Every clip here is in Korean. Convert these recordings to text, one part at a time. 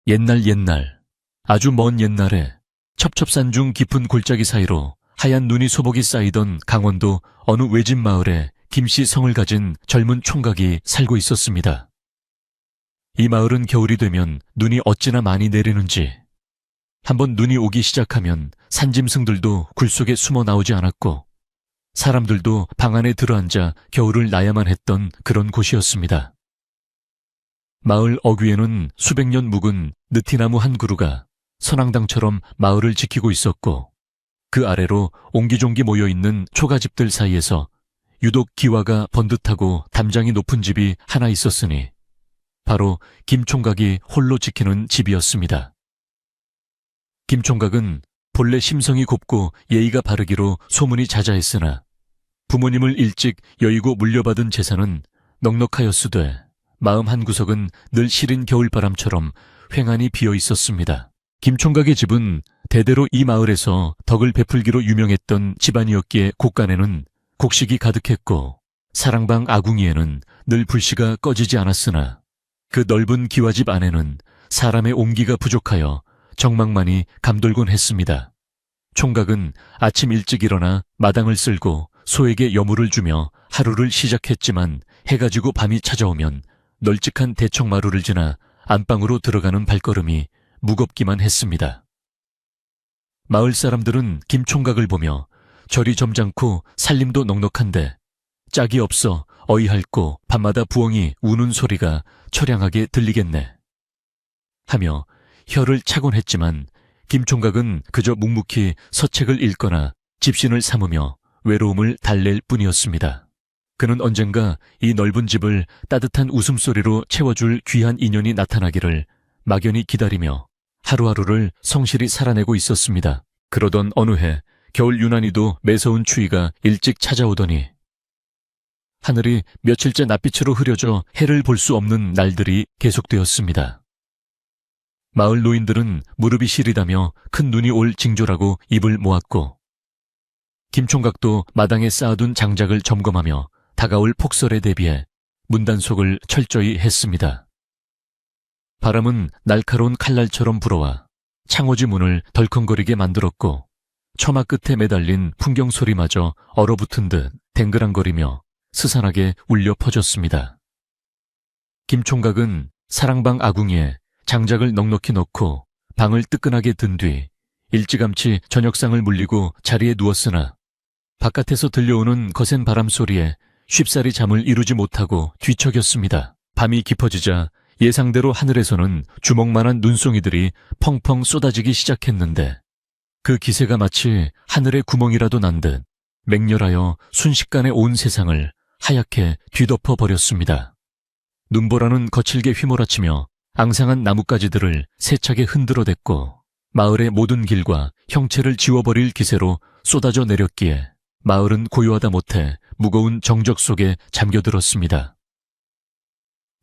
옛날, 아주 먼 옛날에 첩첩산 중 깊은 골짜기 사이로 하얀 눈이 소복이 쌓이던 강원도 어느 외진 마을에 김씨 성을 가진 젊은 총각이 살고 있었습니다. 이 마을은 겨울이 되면 눈이 어찌나 많이 내리는지 한번 눈이 오기 시작하면 산짐승들도 굴 속에 숨어 나오지 않았고 사람들도 방 안에 들어앉아 겨울을 나야만 했던 그런 곳이었습니다. 마을 어귀에는 수백 년 묵은 느티나무 한 그루가 선앙당처럼 마을을 지키고 있었고 그 아래로 옹기종기 모여있는 초가집들 사이에서 유독 기와가 번듯하고 담장이 높은 집이 하나 있었으니 바로 김 총각이 홀로 지키는 집이었습니다. 김 총각은 본래 심성이 곱고 예의가 바르기로 소문이 자자했으나 부모님을 일찍 여의고 물려받은 재산은 넉넉하였으되 마음 한구석은 늘 시린 겨울바람처럼 휑하니 비어 있었습니다. 김 총각의 집은 대대로 이 마을에서 덕을 베풀기로 유명했던 집안이었기에 곳간에는 곡식이 가득했고 사랑방 아궁이에는 늘 불씨가 꺼지지 않았으나 그 넓은 기와집 안에는 사람의 온기가 부족하여 정막만이 감돌곤 했습니다. 총각은 아침 일찍 일어나 마당을 쓸고 소에게 여물을 주며 하루를 시작했지만 해가 지고 밤이 찾아오면 널찍한 대청마루를 지나 안방으로 들어가는 발걸음이 무겁기만 했습니다. 마을 사람들은 김 총각을 보며 저리 점잖고 살림도 넉넉한데 짝이 없어 어이할고 밤마다 부엉이 우는 소리가 처량하게 들리겠네 하며 혀를 차곤 했지만 김 총각은 그저 묵묵히 서책을 읽거나 집신을 삼으며 외로움을 달랠 뿐이었습니다. 그는 언젠가 이 넓은 집을 따뜻한 웃음소리로 채워줄 귀한 인연이 나타나기를 막연히 기다리며 하루하루를 성실히 살아내고 있었습니다. 그러던 어느 해 겨울 유난히도 매서운 추위가 일찍 찾아오더니 하늘이 며칠째 낯빛으로 흐려져 해를 볼 수 없는 날들이 계속되었습니다. 마을 노인들은 무릎이 시리다며 큰 눈이 올 징조라고 입을 모았고 김 총각도 마당에 쌓아둔 장작을 점검하며 다가올 폭설에 대비해 문단속을 철저히 했습니다. 바람은 날카로운 칼날처럼 불어와 창호지 문을 덜컹거리게 만들었고 처마 끝에 매달린 풍경 소리마저 얼어붙은 듯 댕그랑거리며 스산하게 울려 퍼졌습니다. 김 총각은 사랑방 아궁이에 장작을 넉넉히 넣고 방을 뜨끈하게 든 뒤 일찌감치 저녁상을 물리고 자리에 누웠으나 바깥에서 들려오는 거센 바람 소리에 쉽사리 잠을 이루지 못하고 뒤척였습니다. 밤이 깊어지자 예상대로 하늘에서는 주먹만한 눈송이들이 펑펑 쏟아지기 시작했는데 그 기세가 마치 하늘의 구멍이라도 난 듯 맹렬하여 순식간에 온 세상을 하얗게 뒤덮어 버렸습니다. 눈보라는 거칠게 휘몰아치며 앙상한 나뭇가지들을 세차게 흔들어댔고 마을의 모든 길과 형체를 지워버릴 기세로 쏟아져 내렸기에 마을은 고요하다 못해 무거운 정적 속에 잠겨들었습니다.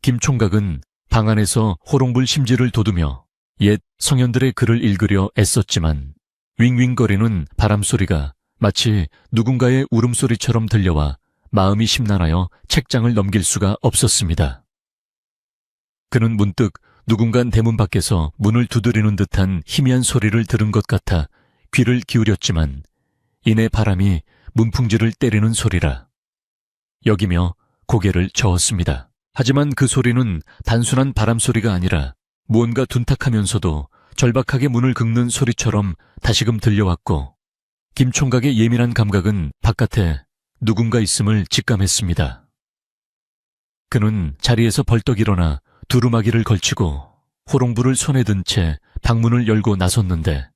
김 총각은 방 안에서 호롱불 심지를 돋우며 옛 성현들의 글을 읽으려 애썼지만 윙윙거리는 바람소리가 마치 누군가의 울음소리처럼 들려와 마음이 심란하여 책장을 넘길 수가 없었습니다. 그는 문득 누군가 대문 밖에서 문을 두드리는 듯한 희미한 소리를 들은 것 같아 귀를 기울였지만 이내 바람이 문풍지를 때리는 소리라 여기며 고개를 저었습니다. 하지만 그 소리는 단순한 바람소리가 아니라 무언가 둔탁하면서도 절박하게 문을 긁는 소리처럼 다시금 들려왔고 김 총각의 예민한 감각은 바깥에 누군가 있음을 직감했습니다. 그는 자리에서 벌떡 일어나 두루마기를 걸치고 호롱불을 손에 든 채 방문을 열고 나섰는데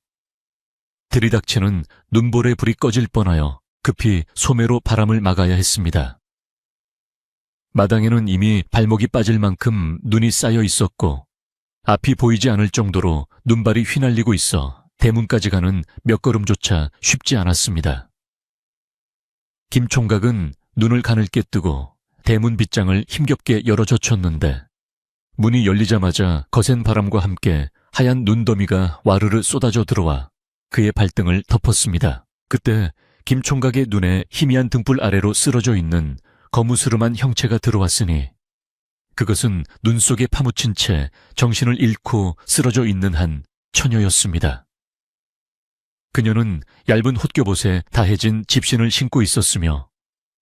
들이닥치는 눈볼의 불이 꺼질 뻔하여 급히 소매로 바람을 막아야 했습니다. 마당에는 이미 발목이 빠질 만큼 눈이 쌓여 있었고 앞이 보이지 않을 정도로 눈발이 휘날리고 있어 대문까지 가는 몇 걸음조차 쉽지 않았습니다. 김 총각은 눈을 가늘게 뜨고 대문 빗장을 힘겹게 열어 젖혔는데 문이 열리자마자 거센 바람과 함께 하얀 눈더미가 와르르 쏟아져 들어와 그의 발등을 덮었습니다. 그때 김 총각의 눈에 희미한 등불 아래로 쓰러져 있는 거무스름한 형체가 들어왔으니 그것은 눈 속에 파묻힌 채 정신을 잃고 쓰러져 있는 한 처녀였습니다. 그녀는 얇은 홑겹옷에 다해진 집신을 신고 있었으며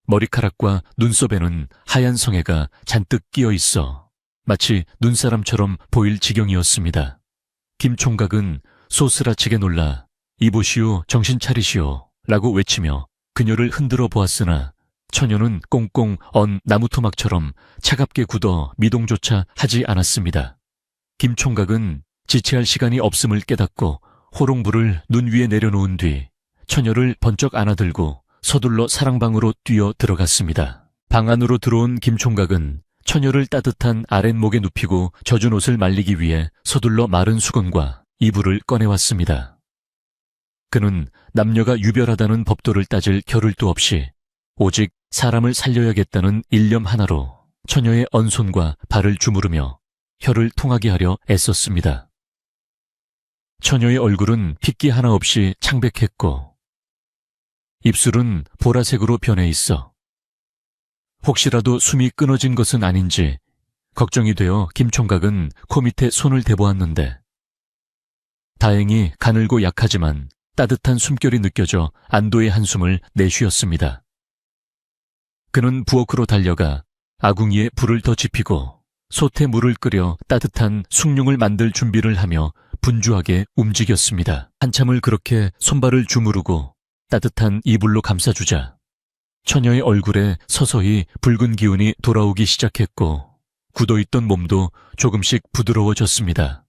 머리카락과 눈썹에는 하얀 성에가 잔뜩 끼어 있어 마치 눈사람처럼 보일 지경이었습니다. 김 총각은 소스라치게 놀라 이보시오, 정신 차리시오 라고 외치며 그녀를 흔들어 보았으나 처녀는 꽁꽁 언 나무토막처럼 차갑게 굳어 미동조차 하지 않았습니다. 김 총각은 지체할 시간이 없음을 깨닫고 호롱불을 눈 위에 내려놓은 뒤 처녀를 번쩍 안아들고 서둘러 사랑방으로 뛰어 들어갔습니다. 방 안으로 들어온 김 총각은 처녀를 따뜻한 아랫목에 눕히고 젖은 옷을 말리기 위해 서둘러 마른 수건과 이불을 꺼내왔습니다. 그는 남녀가 유별하다는 법도를 따질 겨를도 없이 오직 사람을 살려야겠다는 일념 하나로 처녀의 언손과 발을 주무르며 혀를 통하게 하려 애썼습니다. 처녀의 얼굴은 핏기 하나 없이 창백했고 입술은 보라색으로 변해 있어 혹시라도 숨이 끊어진 것은 아닌지 걱정이 되어 김 총각은 코 밑에 손을 대보았는데 다행히 가늘고 약하지만 따뜻한 숨결이 느껴져 안도의 한숨을 내쉬었습니다. 그는 부엌으로 달려가 아궁이에 불을 더 지피고 솥에 물을 끓여 따뜻한 숭늉을 만들 준비를 하며 분주하게 움직였습니다. 한참을 그렇게 손발을 주무르고 따뜻한 이불로 감싸주자 처녀의 얼굴에 서서히 붉은 기운이 돌아오기 시작했고 굳어있던 몸도 조금씩 부드러워졌습니다.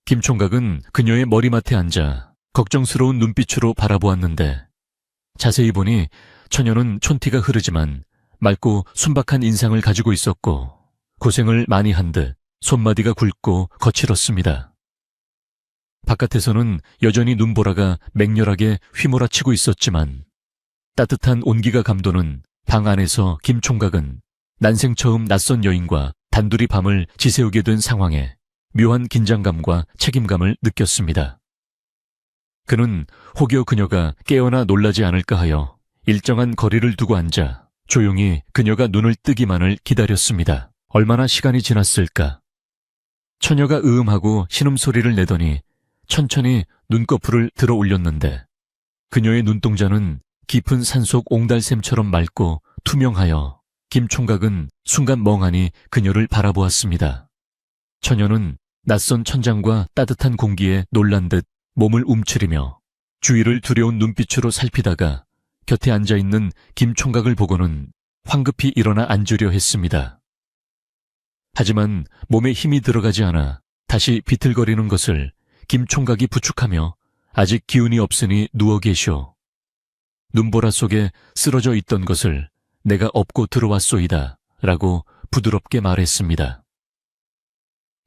김 총각은 그녀의 머리맡에 앉아 걱정스러운 눈빛으로 바라보았는데 자세히 보니 처녀는 촌티가 흐르지만 맑고 순박한 인상을 가지고 있었고 고생을 많이 한 듯 손마디가 굵고 거칠었습니다. 바깥에서는 여전히 눈보라가 맹렬하게 휘몰아치고 있었지만 따뜻한 온기가 감도는 방 안에서 김 총각은 난생 처음 낯선 여인과 단둘이 밤을 지새우게 된 상황에 묘한 긴장감과 책임감을 느꼈습니다. 그는 혹여 그녀가 깨어나 놀라지 않을까 하여 일정한 거리를 두고 앉아 조용히 그녀가 눈을 뜨기만을 기다렸습니다. 얼마나 시간이 지났을까? 처녀가 으음하고 신음소리를 내더니 천천히 눈꺼풀을 들어 올렸는데 그녀의 눈동자는 깊은 산속 옹달샘처럼 맑고 투명하여 김 총각은 순간 멍하니 그녀를 바라보았습니다. 처녀는 낯선 천장과 따뜻한 공기에 놀란 듯 몸을 움츠리며 주위를 두려운 눈빛으로 살피다가 곁에 앉아있는 김 총각을 보고는 황급히 일어나 앉으려 했습니다. 하지만 몸에 힘이 들어가지 않아 다시 비틀거리는 것을 김 총각이 부축하며 아직 기운이 없으니 누워 계시오. 눈보라 속에 쓰러져 있던 것을 내가 업고 들어왔소이다 라고 부드럽게 말했습니다.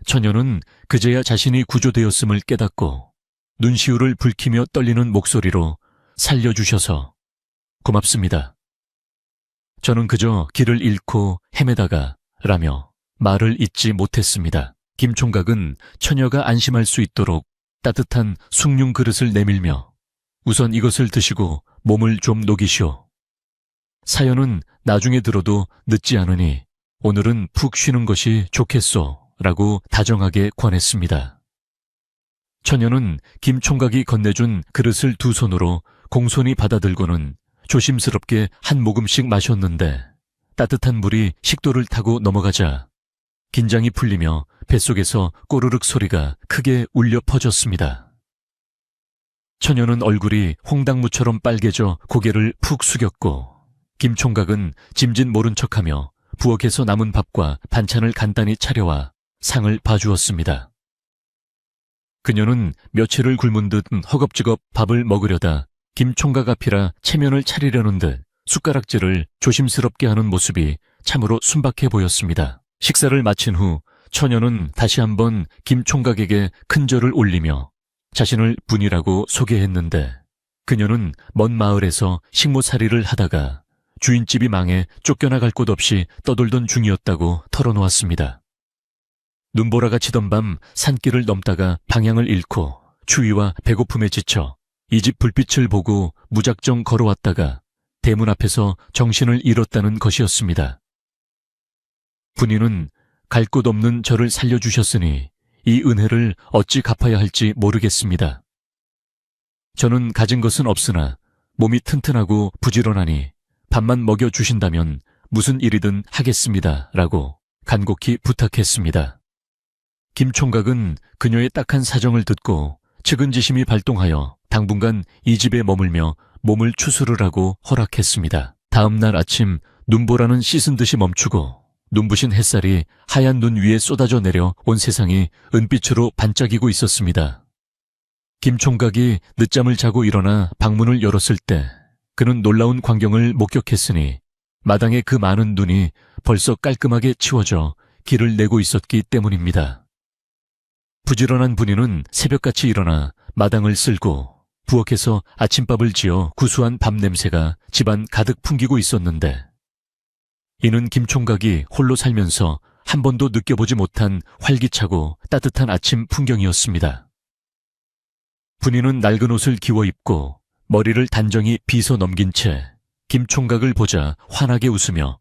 처녀는 그제야 자신이 구조되었음을 깨닫고 눈시울을 붉히며 떨리는 목소리로 살려주셔서 고맙습니다. 저는 그저 길을 잃고 헤매다가 라며 말을 잇지 못했습니다. 김 총각은 처녀가 안심할 수 있도록 따뜻한 숭늉 그릇을 내밀며 우선 이것을 드시고 몸을 좀 녹이시오. 사연은 나중에 들어도 늦지 않으니 오늘은 푹 쉬는 것이 좋겠소 라고 다정하게 권했습니다. 처녀는 김 총각이 건네준 그릇을 두 손으로 공손히 받아들고는 조심스럽게 한 모금씩 마셨는데 따뜻한 물이 식도를 타고 넘어가자 긴장이 풀리며 뱃속에서 꼬르륵 소리가 크게 울려 퍼졌습니다. 처녀는 얼굴이 홍당무처럼 빨개져 고개를 푹 숙였고 김 총각은 짐짓 모른 척하며 부엌에서 남은 밥과 반찬을 간단히 차려와 상을 봐주었습니다. 그녀는 며칠을 굶은 듯 허겁지겁 밥을 먹으려다 김 총각 앞이라 체면을 차리려는 듯 숟가락질을 조심스럽게 하는 모습이 참으로 순박해 보였습니다. 식사를 마친 후 처녀는 다시 한번 김 총각에게 큰 절을 올리며 자신을 분이라고 소개했는데 그녀는 먼 마을에서 식모살이를 하다가 주인집이 망해 쫓겨나갈 곳 없이 떠돌던 중이었다고 털어놓았습니다. 눈보라가 치던 밤 산길을 넘다가 방향을 잃고 추위와 배고픔에 지쳐 이 집 불빛을 보고 무작정 걸어왔다가 대문 앞에서 정신을 잃었다는 것이었습니다. 분이는 갈 곳 없는 저를 살려주셨으니 이 은혜를 어찌 갚아야 할지 모르겠습니다. 저는 가진 것은 없으나 몸이 튼튼하고 부지런하니 밥만 먹여주신다면 무슨 일이든 하겠습니다. 라고 간곡히 부탁했습니다. 김 총각은 그녀의 딱한 사정을 듣고 측은지심이 발동하여 당분간 이 집에 머물며 몸을 추스르라고 허락했습니다. 다음 날 아침 눈보라는 씻은 듯이 멈추고 눈부신 햇살이 하얀 눈 위에 쏟아져 내려 온 세상이 은빛으로 반짝이고 있었습니다. 김 총각이 늦잠을 자고 일어나 방문을 열었을 때 그는 놀라운 광경을 목격했으니 마당의 그 많은 눈이 벌써 깔끔하게 치워져 길을 내고 있었기 때문입니다. 부지런한 분이는 새벽같이 일어나 마당을 쓸고 부엌에서 아침밥을 지어 구수한 밥 냄새가 집안 가득 풍기고 있었는데 이는 김 총각이 홀로 살면서 한 번도 느껴보지 못한 활기차고 따뜻한 아침 풍경이었습니다. 분이는 낡은 옷을 기워 입고 머리를 단정히 빗어 넘긴 채 김 총각을 보자 환하게 웃으며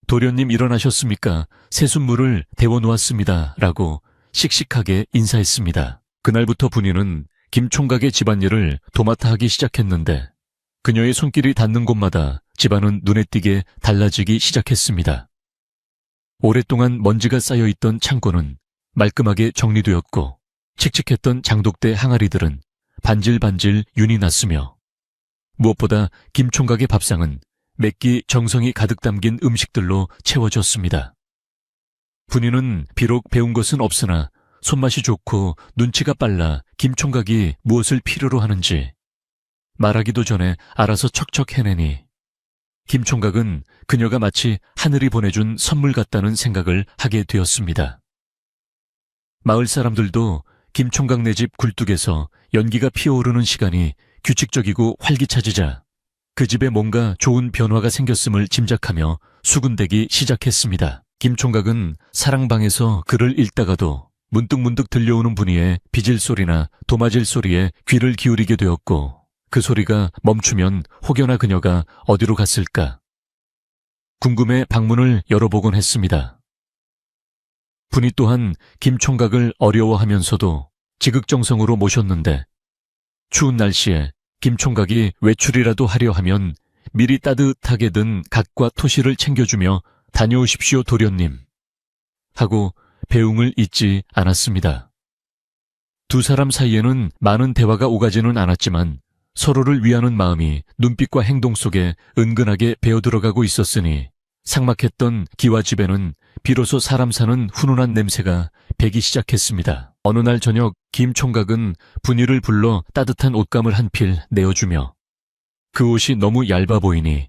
도련님 일어나셨습니까? 새순물을 데워놓았습니다. 라고 씩씩하게 인사했습니다. 그날부터 분이는 김 총각의 집안일을 도맡아 하기 시작했는데 그녀의 손길이 닿는 곳마다 집안은 눈에 띄게 달라지기 시작했습니다. 오랫동안 먼지가 쌓여있던 창고는 말끔하게 정리되었고 칙칙했던 장독대 항아리들은 반질반질 윤이 났으며 무엇보다 김 총각의 밥상은 맵기 정성이 가득 담긴 음식들로 채워졌습니다. 분이는 비록 배운 것은 없으나 손맛이 좋고 눈치가 빨라 김 총각이 무엇을 필요로 하는지 말하기도 전에 알아서 척척 해내니 김 총각은 그녀가 마치 하늘이 보내준 선물 같다는 생각을 하게 되었습니다. 마을 사람들도 김 총각네 집 굴뚝에서 연기가 피어오르는 시간이 규칙적이고 활기차지자 그 집에 뭔가 좋은 변화가 생겼음을 짐작하며 수군대기 시작했습니다. 김 총각은 사랑방에서 글을 읽다가도 문득문득 들려오는 분이의 빚을 소리나 도마질 소리에 귀를 기울이게 되었고 그 소리가 멈추면 혹여나 그녀가 어디로 갔을까 궁금해 방문을 열어보곤 했습니다. 분이 또한 김 총각을 어려워하면서도 지극정성으로 모셨는데 추운 날씨에 김 총각이 외출이라도 하려 하면 미리 따뜻하게 든 갓과 토시를 챙겨주며 다녀오십시오 도련님 하고 배웅을 잊지 않았습니다. 두 사람 사이에는 많은 대화가 오가지는 않았지만 서로를 위하는 마음이 눈빛과 행동 속에 은근하게 배어들어가고 있었으니 삭막했던 기와 집에는 비로소 사람 사는 훈훈한 냄새가 배기 시작했습니다. 어느 날 저녁 김 총각은 분이를 불러 따뜻한 옷감을 한 필 내어주며 그 옷이 너무 얇아 보이니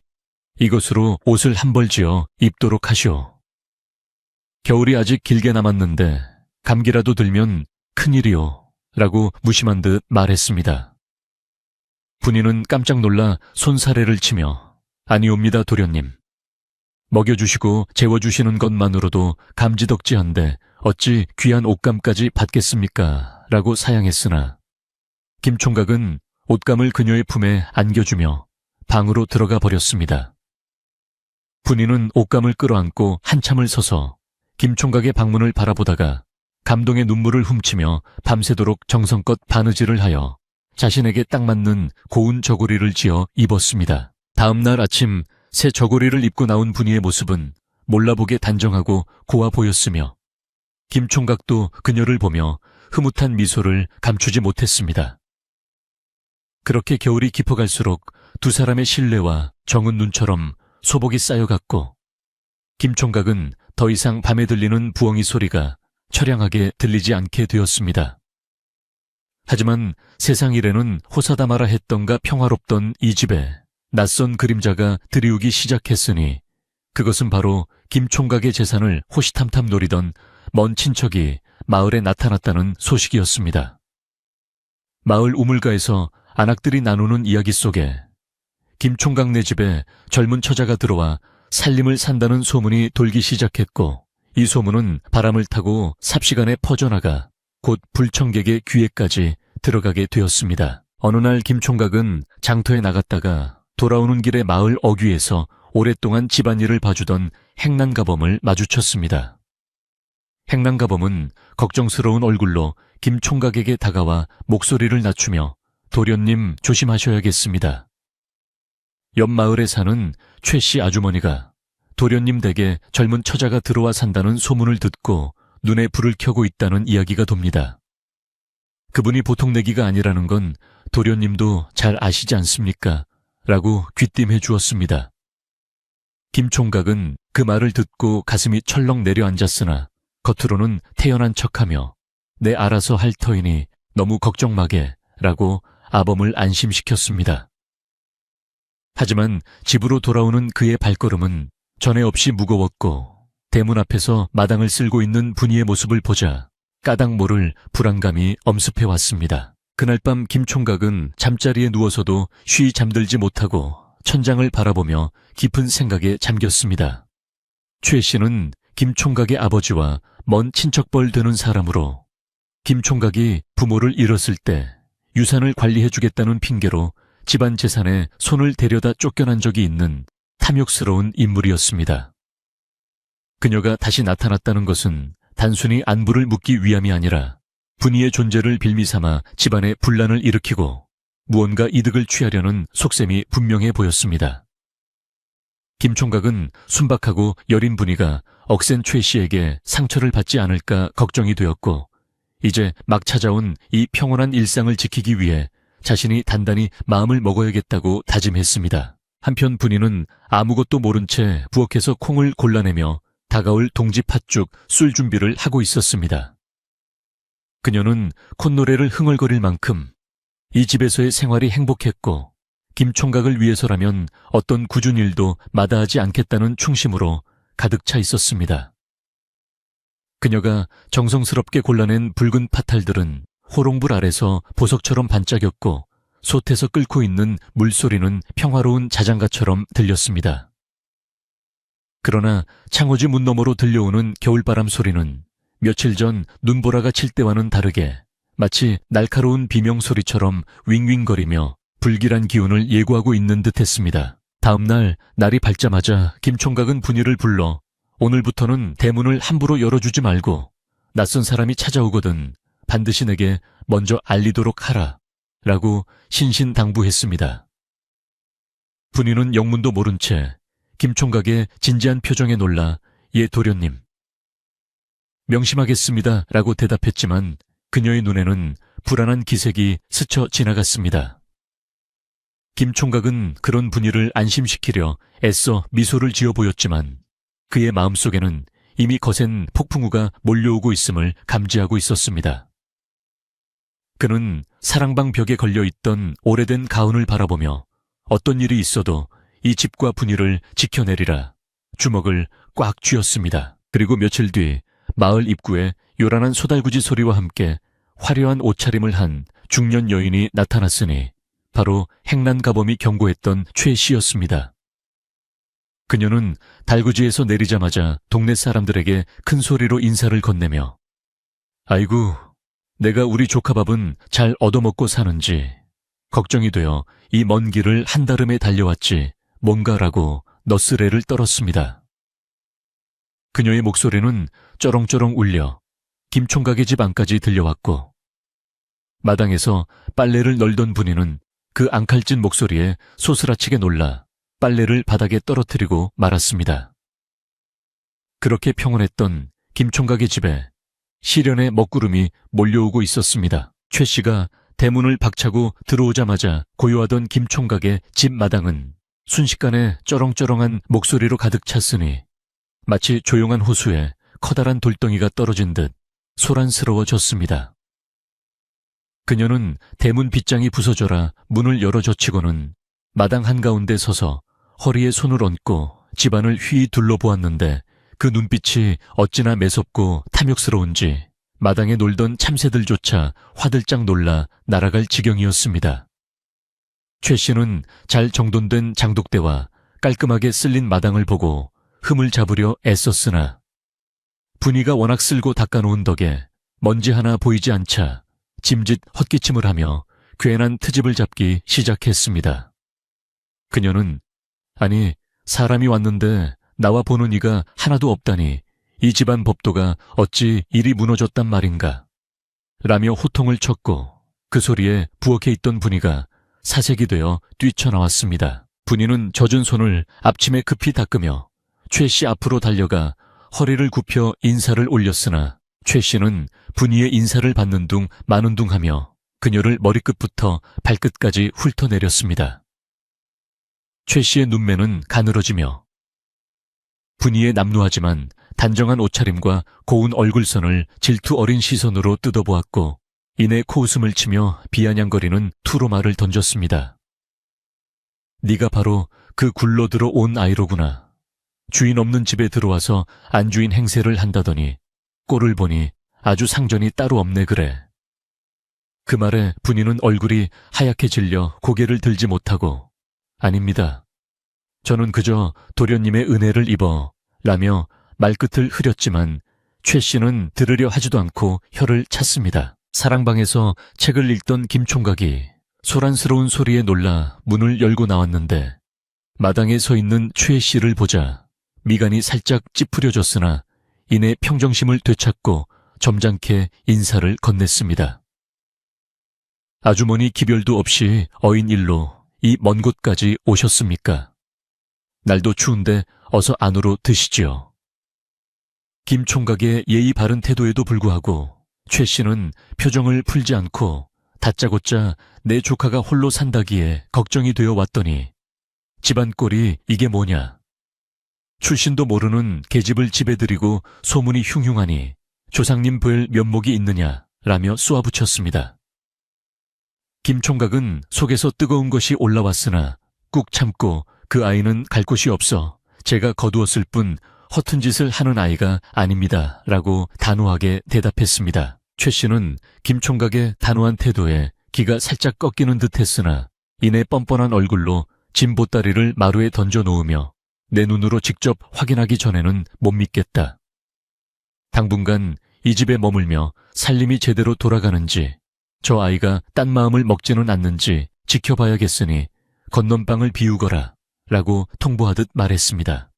이것으로 옷을 한 벌 지어 입도록 하시오. 겨울이 아직 길게 남았는데 감기라도 들면 큰일이오 라고 무심한 듯 말했습니다. 분이는 깜짝 놀라 손사래를 치며 아니옵니다 도련님. 먹여주시고 재워주시는 것만으로도 감지덕지한데 어찌 귀한 옷감까지 받겠습니까? 라고 사양했으나 김 총각은 옷감을 그녀의 품에 안겨주며 방으로 들어가 버렸습니다. 분이는 옷감을 끌어안고 한참을 서서 김 총각의 방문을 바라보다가 감동의 눈물을 훔치며 밤새도록 정성껏 바느질을 하여 자신에게 딱 맞는 고운 저고리를 지어 입었습니다. 다음 날 아침 새 저고리를 입고 나온 분이의 모습은 몰라보게 단정하고 고와 보였으며 김 총각도 그녀를 보며 흐뭇한 미소를 감추지 못했습니다. 그렇게 겨울이 깊어갈수록 두 사람의 신뢰와 정은 눈처럼 소복이 쌓여갔고 김 총각은 더 이상 밤에 들리는 부엉이 소리가 처량하게 들리지 않게 되었습니다. 하지만 세상 일에는 호사다마라 했던가 평화롭던 이 집에 낯선 그림자가 들이우기 시작했으니 그것은 바로 김 총각의 재산을 호시탐탐 노리던 먼 친척이 마을에 나타났다는 소식이었습니다. 마을 우물가에서 안악들이 나누는 이야기 속에 김 총각네 집에 젊은 처자가 들어와 살림을 산다는 소문이 돌기 시작했고 이 소문은 바람을 타고 삽시간에 퍼져나가 곧 불청객의 귀에까지 들어가게 되었습니다. 어느 날 김 총각은 장터에 나갔다가 돌아오는 길에 마을 어귀에서 오랫동안 집안일을 봐주던 행난가범을 마주쳤습니다. 행난가범은 걱정스러운 얼굴로 김 총각에게 다가와 목소리를 낮추며 도련님 조심하셔야겠습니다. 옆 마을에 사는 최 씨 아주머니가 도련님 댁에 젊은 처자가 들어와 산다는 소문을 듣고 눈에 불을 켜고 있다는 이야기가 돕니다. 그분이 보통 내기가 아니라는 건 도련님도 잘 아시지 않습니까? 라고 귀띔해 주었습니다. 김 총각은 그 말을 듣고 가슴이 철렁 내려앉았으나 겉으로는 태연한 척하며 내 알아서 할 터이니 너무 걱정 마게 라고 아범을 안심시켰습니다. 하지만 집으로 돌아오는 그의 발걸음은 전에 없이 무거웠고 대문 앞에서 마당을 쓸고 있는 분이의 모습을 보자 까닭 모를 불안감이 엄습해 왔습니다. 그날 밤 김 총각은 잠자리에 누워서도 쉬이 잠들지 못하고 천장을 바라보며 깊은 생각에 잠겼습니다. 최 씨는 김 총각의 아버지와 먼 친척벌 되는 사람으로 김 총각이 부모를 잃었을 때 유산을 관리해주겠다는 핑계로 집안 재산에 손을 대려다 쫓겨난 적이 있는 탐욕스러운 인물이었습니다. 그녀가 다시 나타났다는 것은 단순히 안부를 묻기 위함이 아니라 분이의 존재를 빌미삼아 집안에 분란을 일으키고 무언가 이득을 취하려는 속셈이 분명해 보였습니다. 김 총각은 순박하고 여린 분이가 억센 최 씨에게 상처를 받지 않을까 걱정이 되었고 이제 막 찾아온 이 평온한 일상을 지키기 위해 자신이 단단히 마음을 먹어야겠다고 다짐했습니다. 한편 분이는 아무것도 모른 채 부엌에서 콩을 골라내며 다가올 동지 팥죽 술 준비를 하고 있었습니다. 그녀는 콧노래를 흥얼거릴 만큼 이 집에서의 생활이 행복했고 김 총각을 위해서라면 어떤 굳은 일도 마다하지 않겠다는 충심으로 가득 차 있었습니다. 그녀가 정성스럽게 골라낸 붉은 파탈들은 호롱불 아래서 보석처럼 반짝였고 솥에서 끓고 있는 물소리는 평화로운 자장가처럼 들렸습니다. 그러나 창호지 문 너머로 들려오는 겨울바람 소리는 며칠 전 눈보라가 칠 때와는 다르게 마치 날카로운 비명소리처럼 윙윙거리며 불길한 기운을 예고하고 있는 듯했습니다. 다음 날 날이 밝자마자 김 총각은 분이를 불러 오늘부터는 대문을 함부로 열어주지 말고 낯선 사람이 찾아오거든 반드시 내게 먼저 알리도록 하라 라고 신신당부했습니다. 분이는 영문도 모른 채 김 총각의 진지한 표정에 놀라 예 도련님 명심하겠습니다 라고 대답했지만 그녀의 눈에는 불안한 기색이 스쳐 지나갔습니다. 김 총각은 그런 분이를 안심시키려 애써 미소를 지어 보였지만 그의 마음속에는 이미 거센 폭풍우가 몰려오고 있음을 감지하고 있었습니다. 그는 사랑방 벽에 걸려있던 오래된 가운을 바라보며 어떤 일이 있어도 이 집과 분위를 지켜내리라 주먹을 꽉 쥐었습니다. 그리고 며칠 뒤 마을 입구에 요란한 소달구지 소리와 함께 화려한 옷차림을 한 중년 여인이 나타났으니 바로 행난가범이 경고했던 최 씨였습니다. 그녀는 달구지에서 내리자마자 동네 사람들에게 큰 소리로 인사를 건네며 아이고 내가 우리 조카밥은 잘 얻어먹고 사는지 걱정이 되어 이 먼 길을 한달음에 달려왔지 뭔가라고 너스레를 떨었습니다. 그녀의 목소리는 쩌렁쩌렁 울려 김 총각의 집 안까지 들려왔고 마당에서 빨래를 널던 분이는 그 앙칼진 목소리에 소스라치게 놀라 빨래를 바닥에 떨어뜨리고 말았습니다. 그렇게 평온했던 김 총각의 집에 시련의 먹구름이 몰려오고 있었습니다. 최 씨가 대문을 박차고 들어오자마자 고요하던 김 총각의 집 마당은 순식간에 쩌렁쩌렁한 목소리로 가득 찼으니 마치 조용한 호수에 커다란 돌덩이가 떨어진 듯 소란스러워졌습니다. 그녀는 대문 빗장이 부서져라 문을 열어젖히고는 마당 한가운데 서서 허리에 손을 얹고 집안을 휘이 둘러보았는데 그 눈빛이 어찌나 매섭고 탐욕스러운지 마당에 놀던 참새들조차 화들짝 놀라 날아갈 지경이었습니다. 최 씨는 잘 정돈된 장독대와 깔끔하게 쓸린 마당을 보고 흠을 잡으려 애썼으나 분위가 워낙 쓸고 닦아놓은 덕에 먼지 하나 보이지 않자 짐짓 헛기침을 하며 괜한 트집을 잡기 시작했습니다. 그녀는 아니 사람이 왔는데 나와 보는 이가 하나도 없다니 이 집안 법도가 어찌 이리 무너졌단 말인가. 라며 호통을 쳤고 그 소리에 부엌에 있던 분이가 사색이 되어 뛰쳐나왔습니다. 분이는 젖은 손을 앞침에 급히 닦으며 최 씨 앞으로 달려가 허리를 굽혀 인사를 올렸으나 최 씨는 분이의 인사를 받는 둥 마는 둥 하며 그녀를 머리끝부터 발끝까지 훑어내렸습니다. 최 씨의 눈매는 가늘어지며 분이의 남루하지만 단정한 옷차림과 고운 얼굴선을 질투 어린 시선으로 뜯어보았고 이내 코웃음을 치며 비아냥거리는 투로말을 던졌습니다. 네가 바로 그 굴러들어 온 아이로구나. 주인 없는 집에 들어와서 안주인 행세를 한다더니 꼴을 보니 아주 상전이 따로 없네 그래. 그 말에 분이는 얼굴이 하얗게 질려 고개를 들지 못하고 아닙니다. 저는 그저 도련님의 은혜를 입어 라며 말끝을 흐렸지만 최 씨는 들으려 하지도 않고 혀를 찼습니다. 사랑방에서 책을 읽던 김 총각이 소란스러운 소리에 놀라 문을 열고 나왔는데 마당에 서 있는 최 씨를 보자 미간이 살짝 찌푸려졌으나 이내 평정심을 되찾고 점잖게 인사를 건넸습니다. 아주머니 기별도 없이 어인 일로 이 먼 곳까지 오셨습니까? 날도 추운데 어서 안으로 드시지요. 김 총각의 예의 바른 태도에도 불구하고 최 씨는 표정을 풀지 않고 다짜고짜 내 조카가 홀로 산다기에 걱정이 되어 왔더니 집안 꼴이 이게 뭐냐. 출신도 모르는 계집을 집에 들이고 소문이 흉흉하니 조상님 볼 면목이 있느냐 라며 쏘아붙였습니다. 김 총각은 속에서 뜨거운 것이 올라왔으나 꾹 참고 그 아이는 갈 곳이 없어 제가 거두었을 뿐 허튼 짓을 하는 아이가 아닙니다 라고 단호하게 대답했습니다. 최 씨는 김 총각의 단호한 태도에 기가 살짝 꺾이는 듯 했으나 이내 뻔뻔한 얼굴로 짐 보따리를 마루에 던져 놓으며 내 눈으로 직접 확인하기 전에는 못 믿겠다. 당분간 이 집에 머물며 살림이 제대로 돌아가는지 저 아이가 딴 마음을 먹지는 않는지 지켜봐야겠으니 건넌방을 비우거라 라고 통보하듯 말했습니다.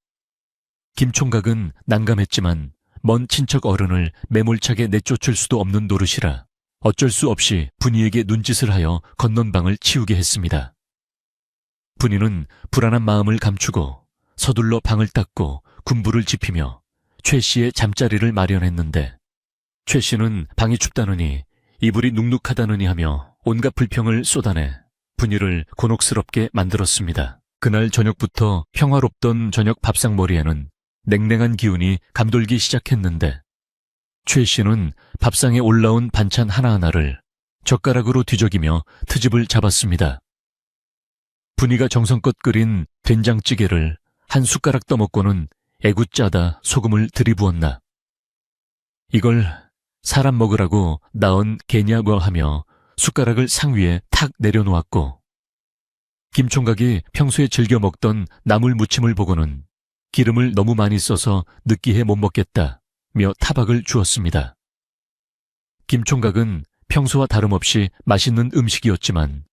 김 총각은 난감했지만 먼 친척 어른을 매몰차게 내쫓을 수도 없는 노릇이라 어쩔 수 없이 분이에게 눈짓을 하여 건넌방을 치우게 했습니다. 분이는 불안한 마음을 감추고 서둘러 방을 닦고 군부를 지피며 최 씨의 잠자리를 마련했는데 최 씨는 방이 춥다느니 이불이 눅눅하다느니 하며 온갖 불평을 쏟아내 분이를 곤혹스럽게 만들었습니다. 그날 저녁부터 평화롭던 저녁 밥상머리에는 냉랭한 기운이 감돌기 시작했는데 최 씨는 밥상에 올라온 반찬 하나하나를 젓가락으로 뒤적이며 트집을 잡았습니다. 분이가 정성껏 끓인 된장찌개를 한 숟가락 떠먹고는 애꿎짜다 소금을 들이부었나. 이걸 사람 먹으라고 낳은 개냐고 하며 숟가락을 상위에 탁 내려놓았고 김 총각이 평소에 즐겨 먹던 나물 무침을 보고는 기름을 너무 많이 써서 느끼해 못 먹겠다며 타박을 주었습니다. 김 총각은 평소와 다름없이 맛있는 음식이었지만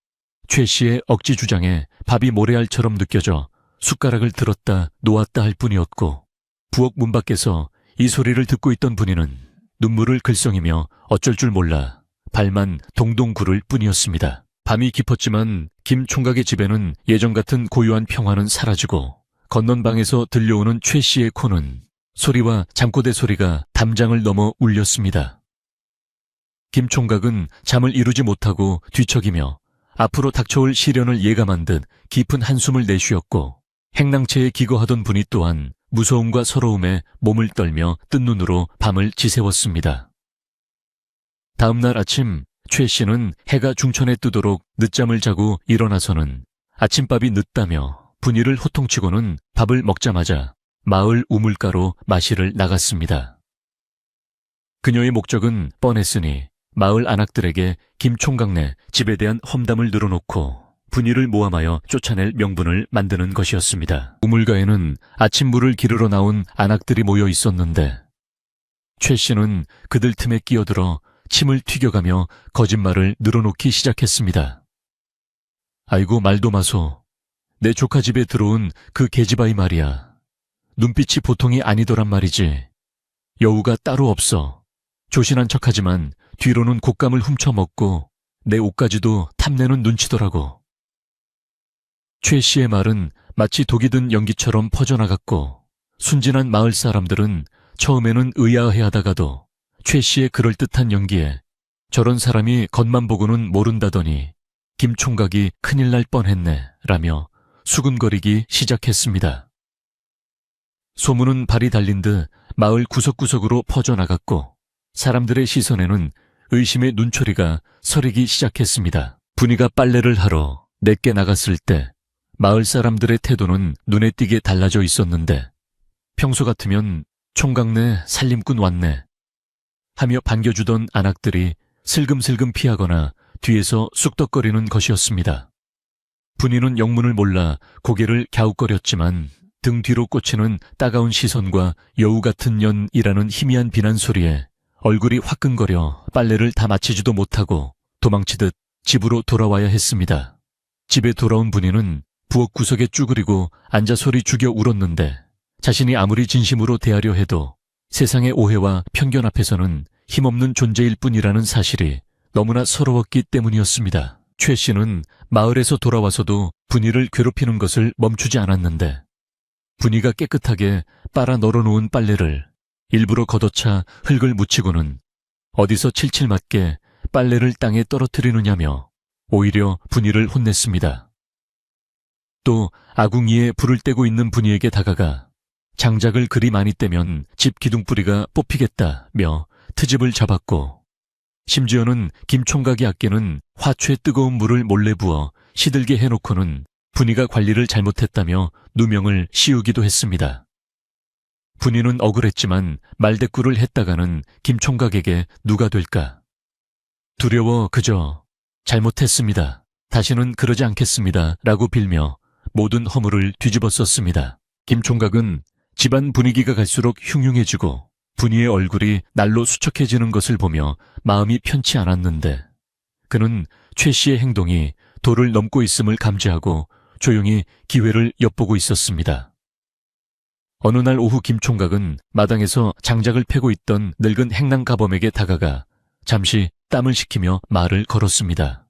최 씨의 억지 주장에 밥이 모래알처럼 느껴져 숟가락을 들었다 놓았다 할 뿐이었고 부엌 문 밖에서 이 소리를 듣고 있던 분이는 눈물을 글썽이며 어쩔 줄 몰라 발만 동동 구를 뿐이었습니다. 밤이 깊었지만 김 총각의 집에는 예전 같은 고요한 평화는 사라지고 건넌방에서 들려오는 최 씨의 코는 소리와 잠꼬대 소리가 담장을 넘어 울렸습니다. 김 총각은 잠을 이루지 못하고 뒤척이며 앞으로 닥쳐올 시련을 예감한 듯 깊은 한숨을 내쉬었고 행랑채에 기거하던 분이 또한 무서움과 서러움에 몸을 떨며 뜬 눈으로 밤을 지새웠습니다. 다음 날 아침 최 씨는 해가 중천에 뜨도록 늦잠을 자고 일어나서는 아침밥이 늦다며 분이를 호통치고는 밥을 먹자마자 마을 우물가로 마시를 나갔습니다. 그녀의 목적은 뻔했으니 마을 안악들에게 김 총각네 집에 대한 험담을 늘어놓고 분이를 모함하여 쫓아낼 명분을 만드는 것이었습니다. 우물가에는 아침물을 기르러 나온 안악들이 모여 있었는데 최 씨는 그들 틈에 끼어들어 침을 튀겨가며 거짓말을 늘어놓기 시작했습니다. 아이고 말도 마소. 내 조카 집에 들어온 그 계집아이 말이야. 눈빛이 보통이 아니더란 말이지. 여우가 따로 없어. 조신한 척하지만 뒤로는 곶감을 훔쳐먹고 내 옷까지도 탐내는 눈치더라고. 최 씨의 말은 마치 독이 든 연기처럼 퍼져나갔고 순진한 마을 사람들은 처음에는 의아해하다가도 최 씨의 그럴듯한 연기에 저런 사람이 겉만 보고는 모른다더니 김 총각이 큰일 날 뻔했네 라며 수군거리기 시작했습니다. 소문은 발이 달린 듯 마을 구석구석으로 퍼져나갔고 사람들의 시선에는 의심의 눈초리가 서리기 시작했습니다. 분이가 빨래를 하러 내게 나갔을 때 마을 사람들의 태도는 눈에 띄게 달라져 있었는데 평소 같으면 총각네 살림꾼 왔네 하며 반겨주던 안악들이 슬금슬금 피하거나 뒤에서 쑥덕거리는 것이었습니다. 분이는 영문을 몰라 고개를 갸웃거렸지만 등 뒤로 꽂히는 따가운 시선과 여우 같은 년이라는 희미한 비난 소리에 얼굴이 화끈거려 빨래를 다 마치지도 못하고 도망치듯 집으로 돌아와야 했습니다. 집에 돌아온 분이는 부엌 구석에 쭈그리고 앉아 소리 죽여 울었는데 자신이 아무리 진심으로 대하려 해도 세상의 오해와 편견 앞에서는 힘없는 존재일 뿐이라는 사실이 너무나 서러웠기 때문이었습니다. 최 씨는 마을에서 돌아와서도 분이를 괴롭히는 것을 멈추지 않았는데 분이가 깨끗하게 빨아 널어놓은 빨래를 일부러 걷어차 흙을 묻히고는 어디서 칠칠 맞게 빨래를 땅에 떨어뜨리느냐며 오히려 분이를 혼냈습니다. 또 아궁이에 불을 떼고 있는 분이에게 다가가 장작을 그리 많이 떼면 집 기둥뿌리가 뽑히겠다며 트집을 잡았고 심지어는 김 총각이 아끼는 화초에 뜨거운 물을 몰래 부어 시들게 해놓고는 분이가 관리를 잘못했다며 누명을 씌우기도 했습니다. 분이는 억울했지만 말대꾸를 했다가는 김 총각에게 누가 될까? 두려워 그저 잘못했습니다. 다시는 그러지 않겠습니다. 라고 빌며 모든 허물을 뒤집어 썼습니다. 김 총각은 집안 분위기가 갈수록 흉흉해지고 분이의 얼굴이 날로 수척해지는 것을 보며 마음이 편치 않았는데 그는 최 씨의 행동이 도를 넘고 있음을 감지하고 조용히 기회를 엿보고 있었습니다. 어느 날 오후 김 총각은 마당에서 장작을 패고 있던 늙은 행랑가범에게 다가가 잠시 땀을 식히며 말을 걸었습니다.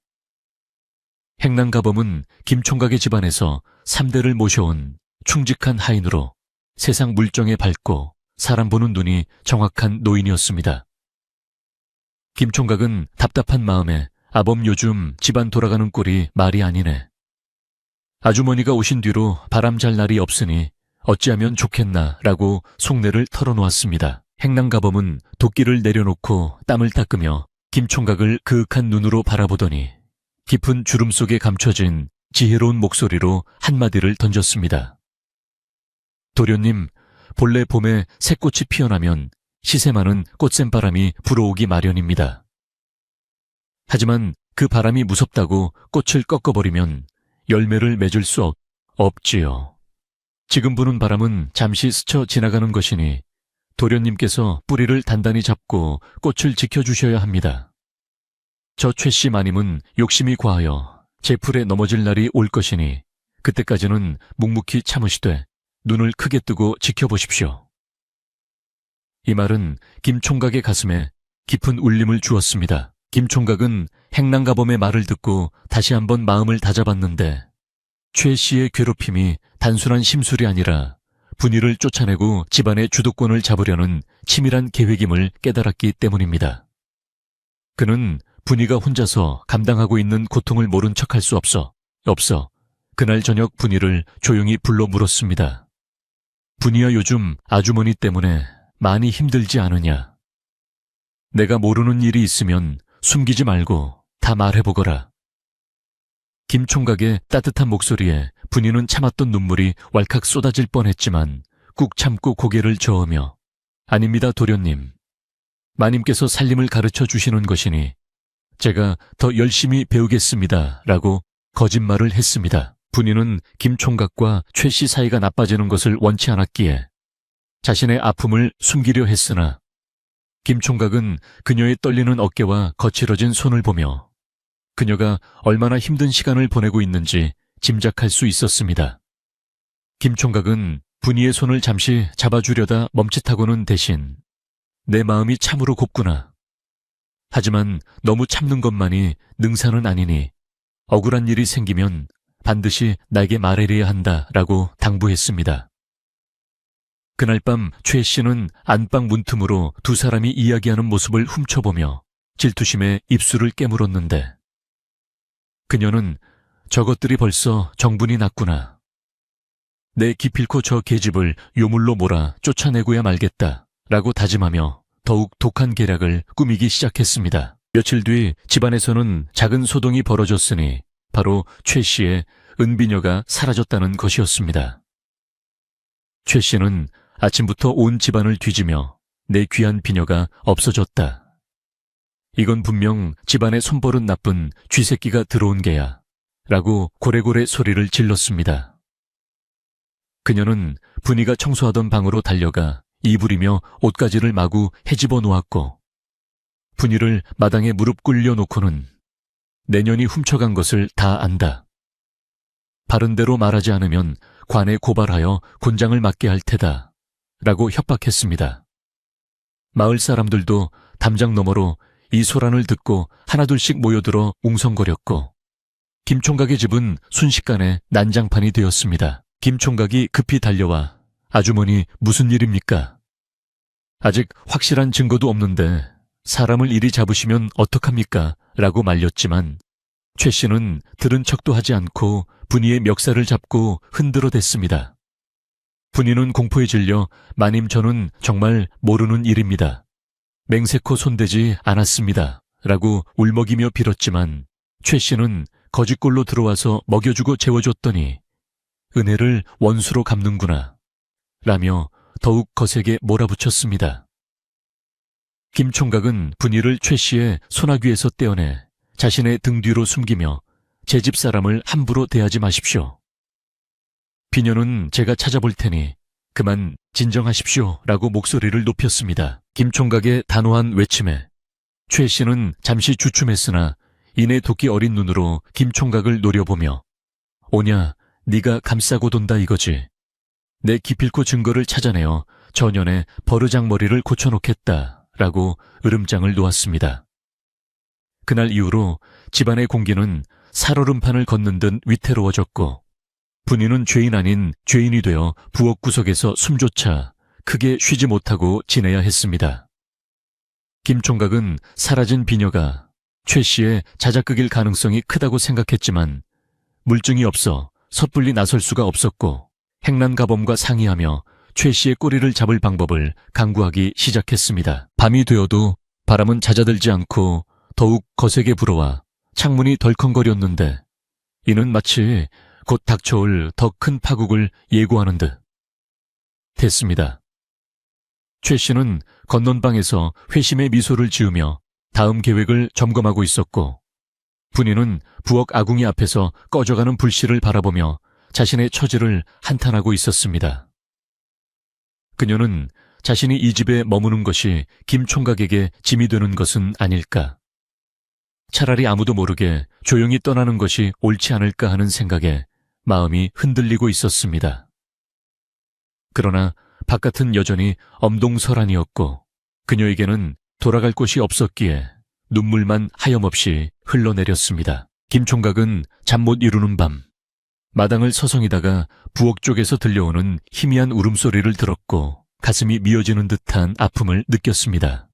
행랑가범은 김 총각의 집안에서 3대를 모셔온 충직한 하인으로 세상 물정에 밝고 사람 보는 눈이 정확한 노인이었습니다. 김 총각은 답답한 마음에 아범 요즘 집안 돌아가는 꼴이 말이 아니네. 아주머니가 오신 뒤로 바람 잘 날이 없으니 어찌하면 좋겠나 라고 속내를 털어놓았습니다. 행랑가범은 도끼를 내려놓고 땀을 닦으며 김 총각을 그윽한 눈으로 바라보더니 깊은 주름 속에 감춰진 지혜로운 목소리로 한마디를 던졌습니다. 도련님, 본래 봄에 새꽃이 피어나면 시세 많은 꽃샘바람이 불어오기 마련입니다. 하지만 그 바람이 무섭다고 꽃을 꺾어버리면 열매를 맺을 수 없지요. 지금 부는 바람은 잠시 스쳐 지나가는 것이니 도련님께서 뿌리를 단단히 잡고 꽃을 지켜주셔야 합니다. 저 최 씨 마님은 욕심이 과하여 제 풀에 넘어질 날이 올 것이니 그때까지는 묵묵히 참으시되 눈을 크게 뜨고 지켜보십시오. 이 말은 김 총각의 가슴에 깊은 울림을 주었습니다. 김 총각은 행랑가범의 말을 듣고 다시 한번 마음을 다잡았는데 최 씨의 괴롭힘이 단순한 심술이 아니라 분이를 쫓아내고 집안의 주도권을 잡으려는 치밀한 계획임을 깨달았기 때문입니다. 그는 분이가 혼자서 감당하고 있는 고통을 모른 척할 수 없어 그날 저녁 분이를 조용히 불러 물었습니다. 분이야 요즘 아주머니 때문에 많이 힘들지 않으냐? 내가 모르는 일이 있으면 숨기지 말고 다 말해보거라. 김 총각의 따뜻한 목소리에 분이는 참았던 눈물이 왈칵 쏟아질 뻔했지만 꾹 참고 고개를 저으며 아닙니다 도련님. 마님께서 살림을 가르쳐 주시는 것이니 제가 더 열심히 배우겠습니다 라고 거짓말을 했습니다. 분이는 김 총각과 최 씨 사이가 나빠지는 것을 원치 않았기에 자신의 아픔을 숨기려 했으나 김 총각은 그녀의 떨리는 어깨와 거칠어진 손을 보며 그녀가 얼마나 힘든 시간을 보내고 있는지 짐작할 수 있었습니다. 김 총각은 분이의 손을 잠시 잡아주려다 멈칫하고는 대신 내 마음이 참으로 곱구나. 하지만 너무 참는 것만이 능사는 아니니 억울한 일이 생기면 반드시 나에게 말해야 한다라고 당부했습니다. 그날 밤 최 씨는 안방 문틈으로 두 사람이 이야기하는 모습을 훔쳐보며 질투심에 입술을 깨물었는데 그녀는 저것들이 벌써 정분이 났구나. 내 기필코 저 계집을 요물로 몰아 쫓아내고야 말겠다 라고 다짐하며 더욱 독한 계략을 꾸미기 시작했습니다. 며칠 뒤 집안에서는 작은 소동이 벌어졌으니 바로 최 씨의 은비녀가 사라졌다는 것이었습니다. 최 씨는 아침부터 온 집안을 뒤지며 내 귀한 비녀가 없어졌다. 이건 분명 집안에 손버릇 나쁜 쥐새끼가 들어온 게야 라고 고래고래 소리를 질렀습니다. 그녀는 분이가 청소하던 방으로 달려가 이불이며 옷가지를 마구 헤집어 놓았고 분이를 마당에 무릎 꿇려 놓고는 내년이 훔쳐간 것을 다 안다. 바른대로 말하지 않으면 관에 고발하여 곤장을 맞게 할 테다 라고 협박했습니다. 마을 사람들도 담장 너머로 이 소란을 듣고 하나둘씩 모여들어 웅성거렸고 김 총각의 집은 순식간에 난장판이 되었습니다. 김 총각이 급히 달려와 아주머니 무슨 일입니까? 아직 확실한 증거도 없는데 사람을 이리 잡으시면 어떡합니까? 라고 말렸지만 최 씨는 들은 척도 하지 않고 분이의 멱살을 잡고 흔들어 댔습니다. 분이는 공포에 질려 마님 저는 정말 모르는 일입니다. 맹세코 손대지 않았습니다. 라고 울먹이며 빌었지만 최 씨는 거짓골로 들어와서 먹여주고 재워줬더니 은혜를 원수로 갚는구나 라며 더욱 거세게 몰아붙였습니다. 김 총각은 분이를 최 씨의 소나귀에서 떼어내 자신의 등 뒤로 숨기며 제 집 사람을 함부로 대하지 마십시오. 비녀는 제가 찾아볼 테니 그만 진정하십시오 라고 목소리를 높였습니다. 김 총각의 단호한 외침에 최 씨는 잠시 주춤했으나 이내 도끼 어린 눈으로 김 총각을 노려보며 오냐 네가 감싸고 돈다 이거지. 내 기필코 증거를 찾아내어 전연의 버르장머리를 고쳐놓겠다 라고 으름장을 놓았습니다. 그날 이후로 집안의 공기는 살얼음판을 걷는 듯 위태로워졌고 분이는 죄인 아닌 죄인이 되어 부엌 구석에서 숨조차 크게 쉬지 못하고 지내야 했습니다. 김 총각은 사라진 비녀가 최 씨의 자작극일 가능성이 크다고 생각했지만 물증이 없어 섣불리 나설 수가 없었고 행란가범과 상의하며 최 씨의 꼬리를 잡을 방법을 강구하기 시작했습니다. 밤이 되어도 바람은 잦아들지 않고 더욱 거세게 불어와 창문이 덜컹거렸는데 이는 마치 곧 닥쳐올 더 큰 파국을 예고하는 듯 됐습니다. 최 씨는 건넌방에서 회심의 미소를 지으며 다음 계획을 점검하고 있었고 분이는 부엌 아궁이 앞에서 꺼져가는 불씨를 바라보며 자신의 처지를 한탄하고 있었습니다. 그녀는 자신이 이 집에 머무는 것이 김 총각에게 짐이 되는 것은 아닐까. 차라리 아무도 모르게 조용히 떠나는 것이 옳지 않을까 하는 생각에 마음이 흔들리고 있었습니다. 그러나 바깥은 여전히 엄동설한이었고 그녀에게는 돌아갈 곳이 없었기에 눈물만 하염없이 흘러내렸습니다. 김 총각은 잠 못 이루는 밤 마당을 서성이다가 부엌 쪽에서 들려오는 희미한 울음소리를 들었고 가슴이 미어지는 듯한 아픔을 느꼈습니다.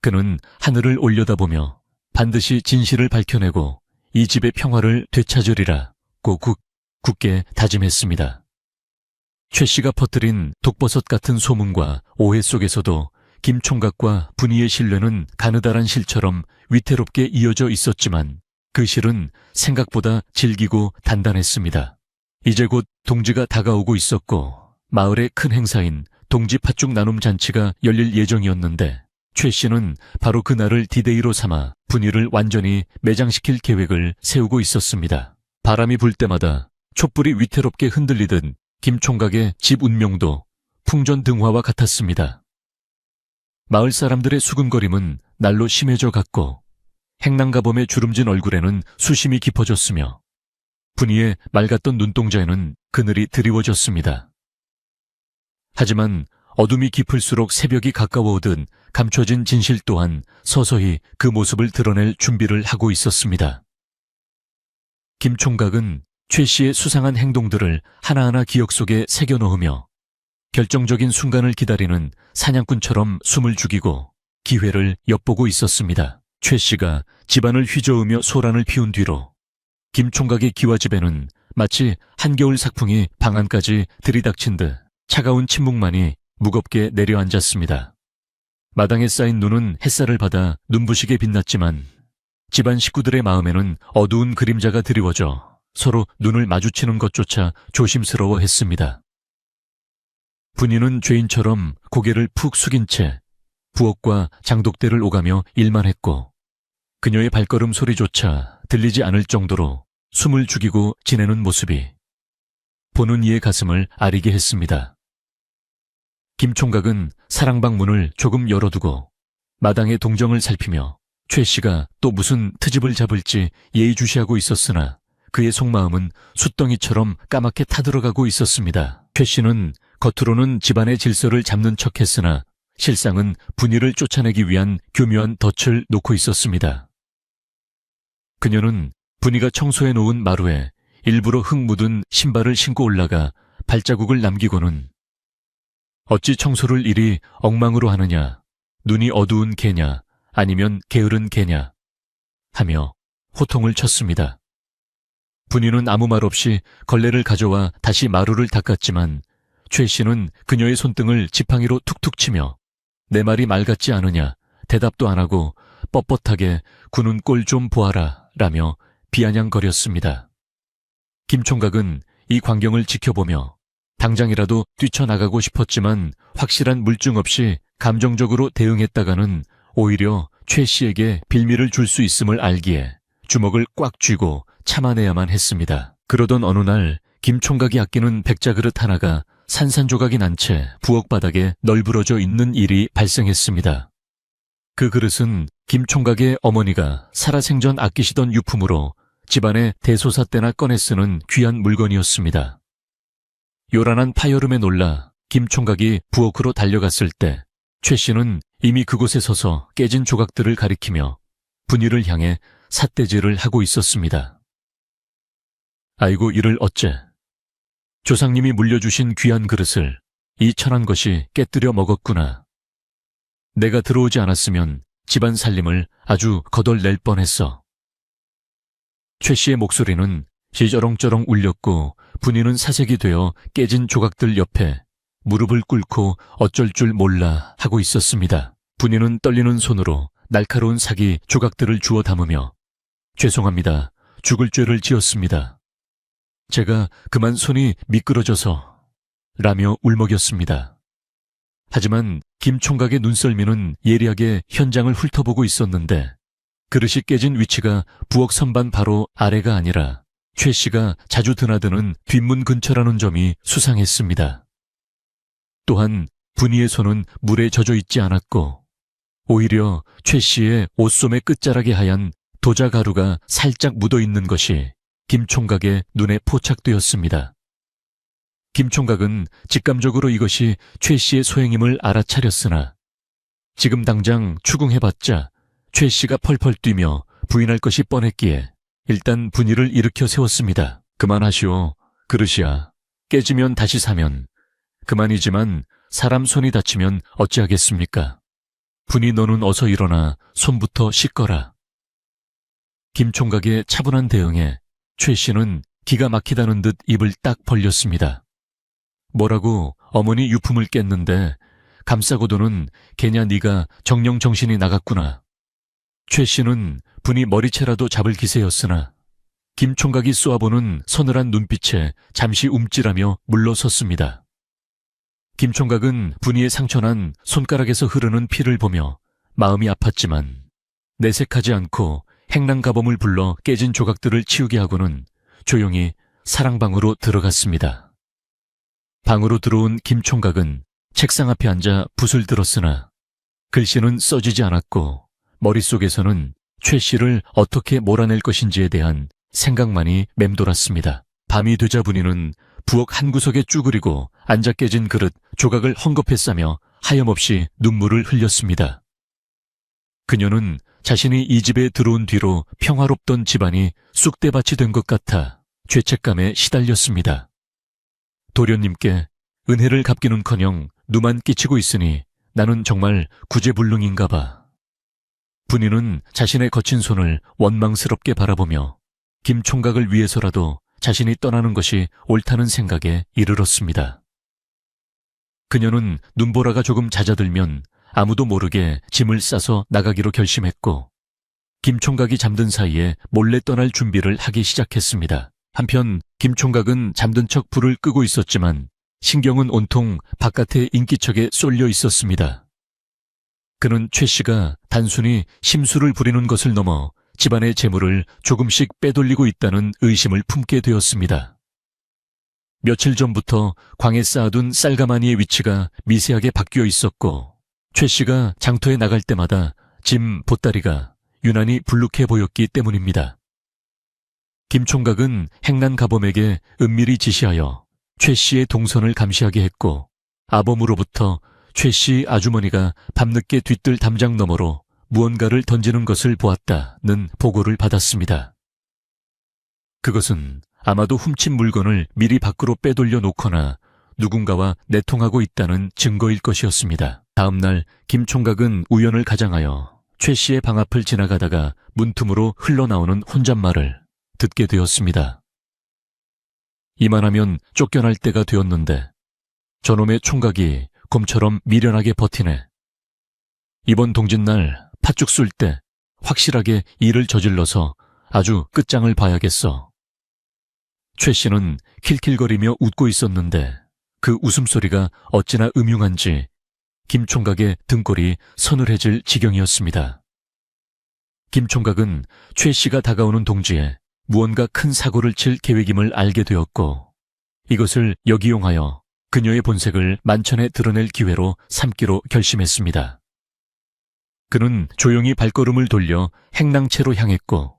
그는 하늘을 올려다보며 반드시 진실을 밝혀내고 이 집의 평화를 되찾으리라 고 굳게 다짐했습니다. 최 씨가 퍼뜨린 독버섯 같은 소문과 오해 속에서도 김 총각과 분이의 신뢰는 가느다란 실처럼 위태롭게 이어져 있었지만 그 실은 생각보다 질기고 단단했습니다. 이제 곧 동지가 다가오고 있었고 마을의 큰 행사인 동지 팥죽 나눔 잔치가 열릴 예정이었는데 최 씨는 바로 그날을 디데이로 삼아 분이를 완전히 매장시킬 계획을 세우고 있었습니다. 바람이 불 때마다 촛불이 위태롭게 흔들리듯 김 총각의 집 운명도 풍전등화와 같았습니다. 마을 사람들의 수근거림은 날로 심해져 갔고 행랑가범의 주름진 얼굴에는 수심이 깊어졌으며 분이의 맑았던 눈동자에는 그늘이 드리워졌습니다. 하지만 어둠이 깊을수록 새벽이 가까워오듯 감춰진 진실 또한 서서히 그 모습을 드러낼 준비를 하고 있었습니다. 김 총각은 최 씨의 수상한 행동들을 하나하나 기억 속에 새겨넣으며 결정적인 순간을 기다리는 사냥꾼처럼 숨을 죽이고 기회를 엿보고 있었습니다. 최 씨가 집안을 휘저으며 소란을 피운 뒤로 김 총각의 기와집에는 마치 한겨울 삭풍이 방 안까지 들이닥친 듯 차가운 침묵만이 무겁게 내려앉았습니다. 마당에 쌓인 눈은 햇살을 받아 눈부시게 빛났지만 집안 식구들의 마음에는 어두운 그림자가 드리워져 서로 눈을 마주치는 것조차 조심스러워했습니다. 분이는 죄인처럼 고개를 푹 숙인 채 부엌과 장독대를 오가며 일만 했고 그녀의 발걸음 소리조차 들리지 않을 정도로 숨을 죽이고 지내는 모습이 보는 이의 가슴을 아리게 했습니다. 김 총각은 사랑방 문을 조금 열어두고 마당의 동정을 살피며 최 씨가 또 무슨 트집을 잡을지 예의주시하고 있었으나 그의 속마음은 숫덩이처럼 까맣게 타들어가고 있었습니다. 최 씨는 겉으로는 집안의 질서를 잡는 척했으나 실상은 분이를 쫓아내기 위한 교묘한 덫을 놓고 있었습니다. 그녀는 분이가 청소해 놓은 마루에 일부러 흙 묻은 신발을 신고 올라가 발자국을 남기고는 어찌 청소를 이리 엉망으로 하느냐, 눈이 어두운 개냐, 아니면 게으른 개냐 하며 호통을 쳤습니다. 분이는 아무 말 없이 걸레를 가져와 다시 마루를 닦았지만 최 씨는 그녀의 손등을 지팡이로 툭툭 치며 내 말이 말 같지 않으냐 대답도 안 하고 뻣뻣하게 구는 꼴 좀 보아라 라며 비아냥거렸습니다. 김 총각은 이 광경을 지켜보며 당장이라도 뛰쳐나가고 싶었지만 확실한 물증 없이 감정적으로 대응했다가는 오히려 최 씨에게 빌미를 줄 수 있음을 알기에 주먹을 꽉 쥐고 참아내야만 했습니다. 그러던 어느 날 김 총각이 아끼는 백자그릇 하나가 산산조각이 난 채 부엌 바닥에 널브러져 있는 일이 발생했습니다. 그 그릇은 김 총각의 어머니가 살아생전 아끼시던 유품으로 집안의 대소사 때나 꺼내 쓰는 귀한 물건이었습니다. 요란한 파여름에 놀라 김 총각이 부엌으로 달려갔을 때 최 씨는 이미 그곳에 서서 깨진 조각들을 가리키며 분이를 향해 삿대질을 하고 있었습니다. 아이고 이를 어째. 조상님이 물려주신 귀한 그릇을 이 천한 것이 깨뜨려 먹었구나. 내가 들어오지 않았으면 집안 살림을 아주 거덜낼 뻔했어. 최 씨의 목소리는 시저렁저렁 울렸고 분이는 사색이 되어 깨진 조각들 옆에 무릎을 꿇고 어쩔 줄 몰라 하고 있었습니다. 분이는 떨리는 손으로 날카로운 삭이 조각들을 주워 담으며 죄송합니다. 죽을 죄를 지었습니다. 제가 그만 손이 미끄러져서 라며 울먹였습니다. 하지만 김 총각의 눈썰미는 예리하게 현장을 훑어보고 있었는데 그릇이 깨진 위치가 부엌 선반 바로 아래가 아니라 최 씨가 자주 드나드는 뒷문 근처라는 점이 수상했습니다. 또한 분이의 손은 물에 젖어 있지 않았고 오히려 최 씨의 옷소매 끝자락에 하얀 도자가루가 살짝 묻어 있는 것이 김 총각의 눈에 포착되었습니다. 김 총각은 직감적으로 이것이 최 씨의 소행임을 알아차렸으나 지금 당장 추궁해봤자 최 씨가 펄펄 뛰며 부인할 것이 뻔했기에 일단 분이를 일으켜 세웠습니다. 그만하시오. 그릇이야. 깨지면 다시 사면. 그만이지만 사람 손이 다치면 어찌하겠습니까? 분이 너는 어서 일어나 손부터 씻거라. 김 총각의 차분한 대응에 최 씨는 기가 막히다는 듯 입을 딱 벌렸습니다. 뭐라고 어머니 유품을 깼는데 감싸고도는 걔냐 네가 정령 정신이 나갔구나. 최 씨는 분이 머리채라도 잡을 기세였으나 김 총각이 쏘아보는 서늘한 눈빛에 잠시 움찔하며 물러섰습니다. 김 총각은 분이의 상처난 손가락에서 흐르는 피를 보며 마음이 아팠지만 내색하지 않고 행랑가범을 불러 깨진 조각들을 치우게 하고는 조용히 사랑방으로 들어갔습니다. 방으로 들어온 김 총각은 책상 앞에 앉아 붓을 들었으나 글씨는 써지지 않았고 머릿속에서는 최 씨를 어떻게 몰아낼 것인지에 대한 생각만이 맴돌았습니다. 밤이 되자 분이는 부엌 한 구석에 쭈그리고 앉아 깨진 그릇 조각을 헝겊에 싸며 하염없이 눈물을 흘렸습니다. 그녀는 자신이 이 집에 들어온 뒤로 평화롭던 집안이 쑥대밭이 된 것 같아 죄책감에 시달렸습니다. 도련님께 은혜를 갚기는커녕 누만 끼치고 있으니 나는 정말 구제불능인가 봐. 분이는 자신의 거친 손을 원망스럽게 바라보며 김 총각을 위해서라도 자신이 떠나는 것이 옳다는 생각에 이르렀습니다. 그녀는 눈보라가 조금 잦아들면 아무도 모르게 짐을 싸서 나가기로 결심했고 김 총각이 잠든 사이에 몰래 떠날 준비를 하기 시작했습니다. 한편 김 총각은 잠든 척 불을 끄고 있었지만 신경은 온통 바깥의 인기척에 쏠려 있었습니다. 그는 최 씨가 단순히 심술을 부리는 것을 넘어 집안의 재물을 조금씩 빼돌리고 있다는 의심을 품게 되었습니다. 며칠 전부터 광에 쌓아둔 쌀가마니의 위치가 미세하게 바뀌어 있었고 최 씨가 장터에 나갈 때마다 짐 보따리가 유난히 불룩해 보였기 때문입니다. 김 총각은 행난 가범에게 은밀히 지시하여 최 씨의 동선을 감시하게 했고 아범으로부터 최 씨 아주머니가 밤늦게 뒤뜰 담장 너머로 무언가를 던지는 것을 보았다는 보고를 받았습니다. 그것은 아마도 훔친 물건을 미리 밖으로 빼돌려 놓거나 누군가와 내통하고 있다는 증거일 것이었습니다. 다음 날 김 총각은 우연을 가장하여 최 씨의 방 앞을 지나가다가 문틈으로 흘러나오는 혼잣말을 듣게 되었습니다. 이만하면 쫓겨날 때가 되었는데 저놈의 총각이 곰처럼 미련하게 버티네. 이번 동짓날 팥죽 쏠 때 확실하게 일을 저질러서 아주 끝장을 봐야겠어. 최 씨는 킬킬거리며 웃고 있었는데 그 웃음소리가 어찌나 음흉한지 김 총각의 등골이 서늘해질 지경이었습니다. 김 총각은 최 씨가 다가오는 동지에 무언가 큰 사고를 칠 계획임을 알게 되었고 이것을 역이용하여 그녀의 본색을 만천에 드러낼 기회로 삼기로 결심했습니다. 그는 조용히 발걸음을 돌려 행랑채로 향했고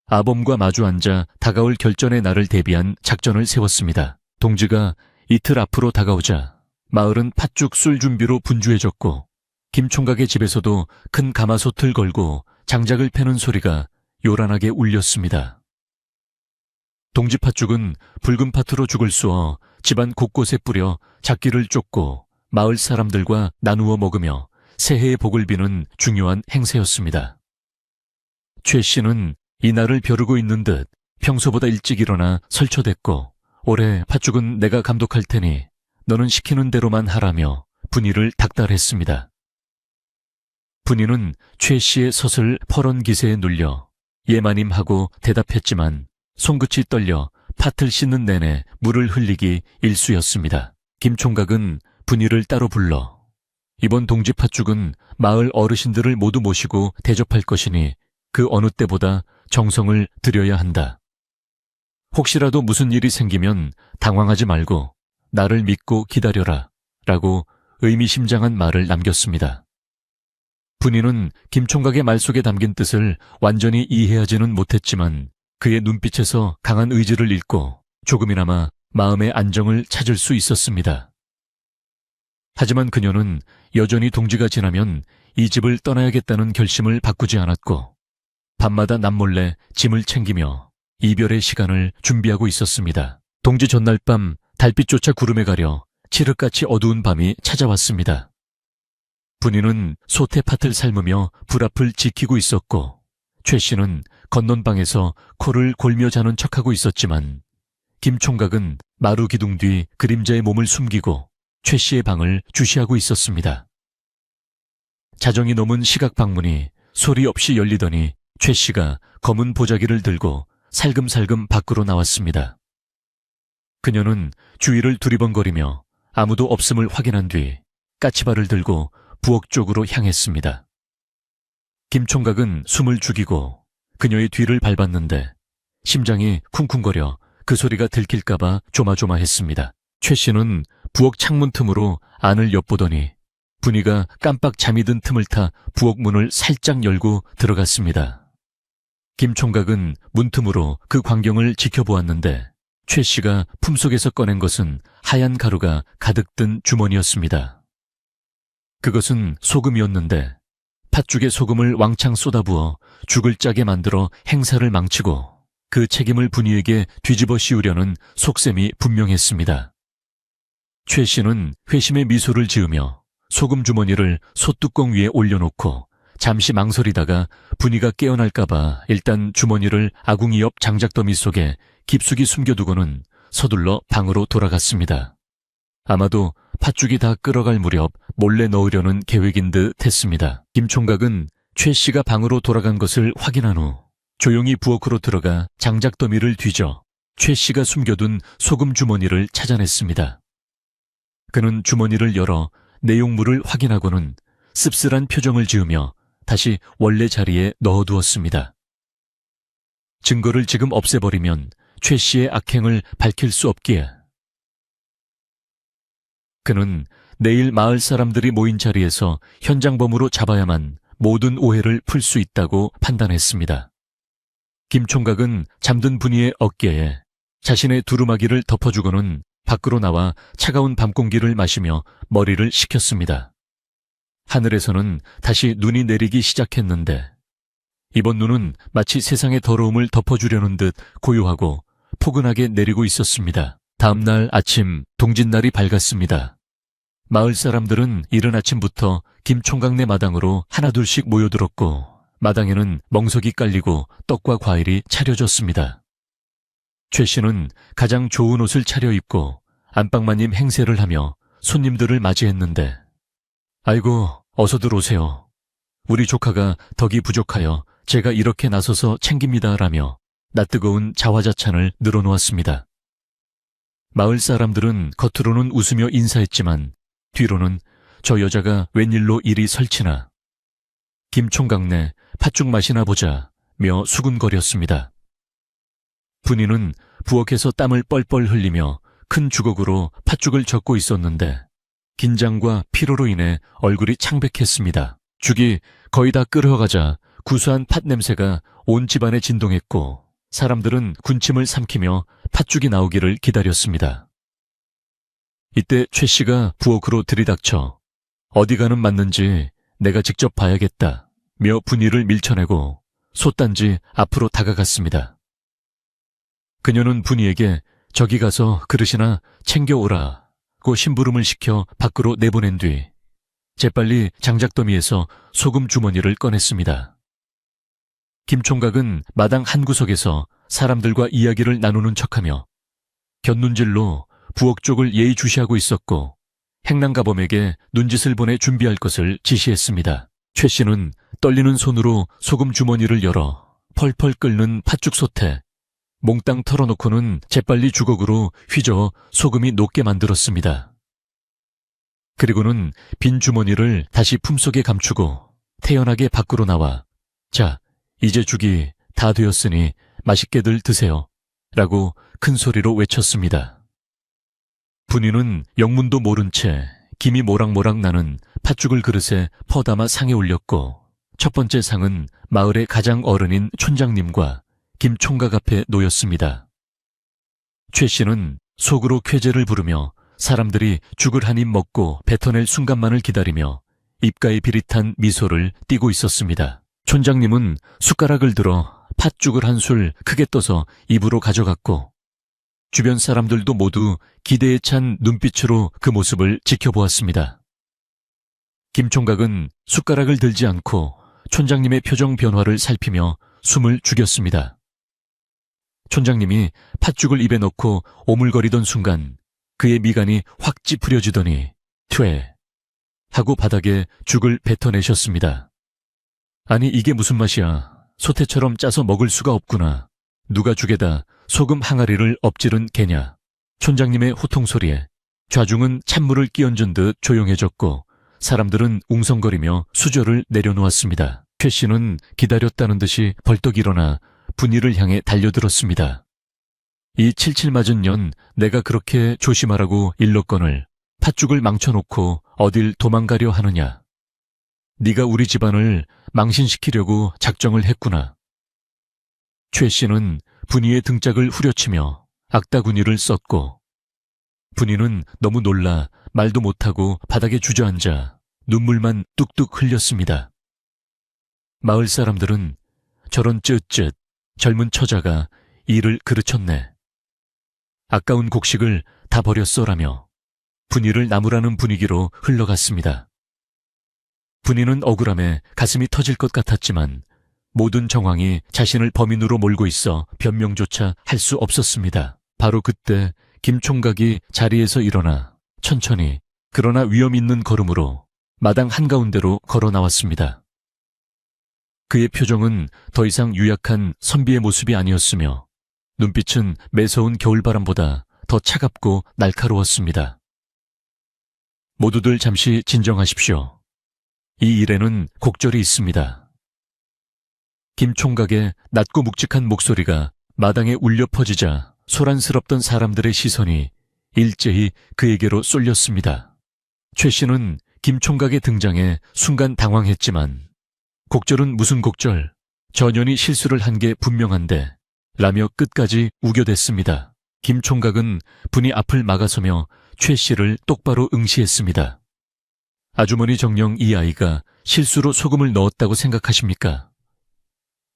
아범과 마주 앉아 다가올 결전의 날을 대비한 작전을 세웠습니다. 동지가 이틀 앞으로 다가오자 마을은 팥죽 술 준비로 분주해졌고 김 총각의 집에서도 큰 가마솥을 걸고 장작을 패는 소리가 요란하게 울렸습니다. 동지 팥죽은 붉은 팥으로 죽을 쏘어 집안 곳곳에 뿌려 작기를 쫓고 마을 사람들과 나누어 먹으며 새해의 복을 비는 중요한 행세였습니다. 최 씨는 이날을 벼르고 있는 듯 평소보다 일찍 일어나 설쳐댔고 올해 팥죽은 내가 감독할 테니 너는 시키는 대로만 하라며 분이를 닥달했습니다. 분이는 최 씨의 서슬 퍼런 기세에 눌려 예마님하고 대답했지만 손끝이 떨려 팥을 씻는 내내 물을 흘리기 일쑤였습니다. 김 총각은 분이를 따로 불러 이번 동지 팥죽은 마을 어르신들을 모두 모시고 대접할 것이니 그 어느 때보다 정성을 들여야 한다. 혹시라도 무슨 일이 생기면 당황하지 말고 나를 믿고 기다려라 라고 의미심장한 말을 남겼습니다. 분이는 김 총각의 말 속에 담긴 뜻을 완전히 이해하지는 못했지만 그의 눈빛에서 강한 의지를 읽고 조금이나마 마음의 안정을 찾을 수 있었습니다. 하지만 그녀는 여전히 동지가 지나면 이 집을 떠나야겠다는 결심을 바꾸지 않았고 밤마다 남몰래 짐을 챙기며 이별의 시간을 준비하고 있었습니다. 동지 전날 밤 달빛조차 구름에 가려 칠흑같이 어두운 밤이 찾아왔습니다. 분이는 소태팥을 삶으며 불 앞을 지키고 있었고 최 씨는 건넌방에서 코를 골며 자는 척하고 있었지만 김 총각은 마루 기둥 뒤 그림자의 몸을 숨기고 최 씨의 방을 주시하고 있었습니다. 자정이 넘은 시각 방문이 소리 없이 열리더니 최 씨가 검은 보자기를 들고 살금살금 밖으로 나왔습니다. 그녀는 주위를 두리번거리며 아무도 없음을 확인한 뒤 까치발을 들고 부엌 쪽으로 향했습니다. 김 총각은 숨을 죽이고 그녀의 뒤를 밟았는데 심장이 쿵쿵거려 그 소리가 들킬까봐 조마조마했습니다. 최 씨는 부엌 창문 틈으로 안을 엿보더니 분이가 깜빡 잠이 든 틈을 타 부엌 문을 살짝 열고 들어갔습니다. 김 총각은 문틈으로 그 광경을 지켜보았는데 최 씨가 품속에서 꺼낸 것은 하얀 가루가 가득 든 주머니였습니다. 그것은 소금이었는데 팥죽에 소금을 왕창 쏟아부어 죽을 짜게 만들어 행사를 망치고 그 책임을 분이에게 뒤집어 씌우려는 속셈이 분명했습니다. 최 씨는 회심의 미소를 지으며 소금 주머니를 솥뚜껑 위에 올려놓고 잠시 망설이다가 분이가 깨어날까봐 일단 주머니를 아궁이 옆 장작더미 속에 깊숙이 숨겨두고는 서둘러 방으로 돌아갔습니다. 아마도 팥죽이 다 끓어갈 무렵 몰래 넣으려는 계획인 듯 했습니다. 김 총각은 최 씨가 방으로 돌아간 것을 확인한 후 조용히 부엌으로 들어가 장작더미를 뒤져 최 씨가 숨겨둔 소금 주머니를 찾아냈습니다. 그는 주머니를 열어 내용물을 확인하고는 씁쓸한 표정을 지으며 다시 원래 자리에 넣어두었습니다. 증거를 지금 없애버리면 최 씨의 악행을 밝힐 수 없기에 그는 내일 마을 사람들이 모인 자리에서 현장범으로 잡아야만 모든 오해를 풀 수 있다고 판단했습니다. 김 총각은 잠든 분이의 어깨에 자신의 두루마기를 덮어주고는 밖으로 나와 차가운 밤공기를 마시며 머리를 식혔습니다. 하늘에서는 다시 눈이 내리기 시작했는데 이번 눈은 마치 세상의 더러움을 덮어주려는 듯 고요하고 포근하게 내리고 있었습니다. 다음 날 아침 동짓날이 밝았습니다. 마을 사람들은 이른 아침부터 김 총각네 마당으로 하나둘씩 모여들었고 마당에는 멍석이 깔리고 떡과 과일이 차려졌습니다. 최 씨는 가장 좋은 옷을 차려입고 안방마님 행세를 하며 손님들을 맞이했는데 아이고 어서들 오세요. 우리 조카가 덕이 부족하여 제가 이렇게 나서서 챙깁니다 라며 낯뜨거운 자화자찬을 늘어놓았습니다. 마을 사람들은 겉으로는 웃으며 인사했지만 뒤로는 저 여자가 웬일로 이리 설치나 김 총각네 팥죽 맛이나 보자며 수군거렸습니다. 분이는 부엌에서 땀을 뻘뻘 흘리며 큰 주걱으로 팥죽을 젓고 있었는데 긴장과 피로로 인해 얼굴이 창백했습니다. 죽이 거의 다 끓어가자 구수한 팥 냄새가 온 집안에 진동했고 사람들은 군침을 삼키며 팥죽이 나오기를 기다렸습니다. 이때 최 씨가 부엌으로 들이닥쳐 어디 가는 맞는지 내가 직접 봐야겠다 며 분이를 밀쳐내고 솥단지 앞으로 다가갔습니다. 그녀는 분이에게 저기 가서 그릇이나 챙겨오라고 심부름을 시켜 밖으로 내보낸 뒤 재빨리 장작더미에서 소금 주머니를 꺼냈습니다. 김 총각은 마당 한 구석에서 사람들과 이야기를 나누는 척하며 곁눈질로 부엌 쪽을 예의주시하고 있었고 행랑가범에게 눈짓을 보내 준비할 것을 지시했습니다. 최 씨는 떨리는 손으로 소금 주머니를 열어 펄펄 끓는 팥죽 솥에 몽땅 털어놓고는 재빨리 주걱으로 휘저어 소금이 녹게 만들었습니다. 그리고는 빈 주머니를 다시 품속에 감추고 태연하게 밖으로 나와 자, 이제 죽이 다 되었으니 맛있게들 드세요 라고 큰 소리로 외쳤습니다. 분이는 영문도 모른 채 김이 모락모락 나는 팥죽을 그릇에 퍼담아 상에 올렸고 첫 번째 상은 마을의 가장 어른인 촌장님과 김 총각 앞에 놓였습니다. 최 씨는 속으로 쾌재를 부르며 사람들이 죽을 한 입 먹고 뱉어낼 순간만을 기다리며 입가에 비릿한 미소를 띠고 있었습니다. 촌장님은 숟가락을 들어 팥죽을 한 술 크게 떠서 입으로 가져갔고 주변 사람들도 모두 기대에 찬 눈빛으로 그 모습을 지켜보았습니다. 김 총각은 숟가락을 들지 않고 촌장님의 표정 변화를 살피며 숨을 죽였습니다. 촌장님이 팥죽을 입에 넣고 오물거리던 순간 그의 미간이 확 찌푸려지더니 퇴 하고 바닥에 죽을 뱉어내셨습니다. 아니 이게 무슨 맛이야. 소태처럼 짜서 먹을 수가 없구나. 누가 죽에다 소금 항아리를 엎지른 개냐. 촌장님의 호통소리에 좌중은 찬물을 끼얹은 듯 조용해졌고 사람들은 웅성거리며 수저를 내려놓았습니다. 최 씨는 기다렸다는 듯이 벌떡 일어나 분이를 향해 달려들었습니다. 이 칠칠 맞은 년 내가 그렇게 조심하라고 일렀거늘 팥죽을 망쳐놓고 어딜 도망가려 하느냐. 네가 우리 집안을 망신시키려고 작정을 했구나. 최 씨는 분이의 등짝을 후려치며 악다구니를 썼고 분이는 너무 놀라 말도 못하고 바닥에 주저앉아 눈물만 뚝뚝 흘렸습니다. 마을 사람들은 저런 쯧쯧 젊은 처자가 일을 그르쳤네. 아까운 곡식을 다 버렸어라며 분이를 나무라는 분위기로 흘러갔습니다. 분이는 억울함에 가슴이 터질 것 같았지만 모든 정황이 자신을 범인으로 몰고 있어 변명조차 할 수 없었습니다. 바로 그때 김 총각이 자리에서 일어나 천천히 그러나 위험 있는 걸음으로 마당 한가운데로 걸어 나왔습니다. 그의 표정은 더 이상 유약한 선비의 모습이 아니었으며 눈빛은 매서운 겨울바람보다 더 차갑고 날카로웠습니다. 모두들 잠시 진정하십시오. 이 일에는 곡절이 있습니다. 김 총각의 낮고 묵직한 목소리가 마당에 울려 퍼지자 소란스럽던 사람들의 시선이 일제히 그에게로 쏠렸습니다. 최 씨는 김 총각의 등장에 순간 당황했지만 곡절은 무슨 곡절? 전현이 실수를 한 게 분명한데 라며 끝까지 우겨댔습니다. 김 총각은 분이 앞을 막아서며 최 씨를 똑바로 응시했습니다. 아주머니 정녕 이 아이가 실수로 소금을 넣었다고 생각하십니까?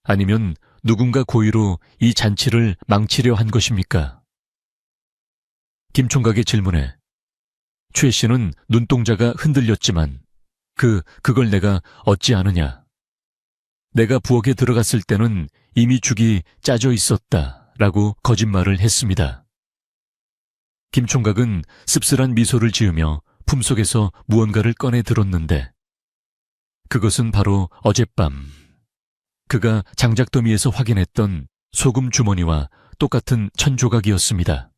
아니면 누군가 고의로 이 잔치를 망치려 한 것입니까? 김 총각의 질문에 최 씨는 눈동자가 흔들렸지만 그걸 내가 어찌 아느냐. 내가 부엌에 들어갔을 때는 이미 죽이 짜져 있었다 라고 거짓말을 했습니다. 김 총각은 씁쓸한 미소를 지으며 품속에서 무언가를 꺼내 들었는데 그것은 바로 어젯밤 그가 장작더미에서 확인했던 소금 주머니와 똑같은 천조각이었습니다.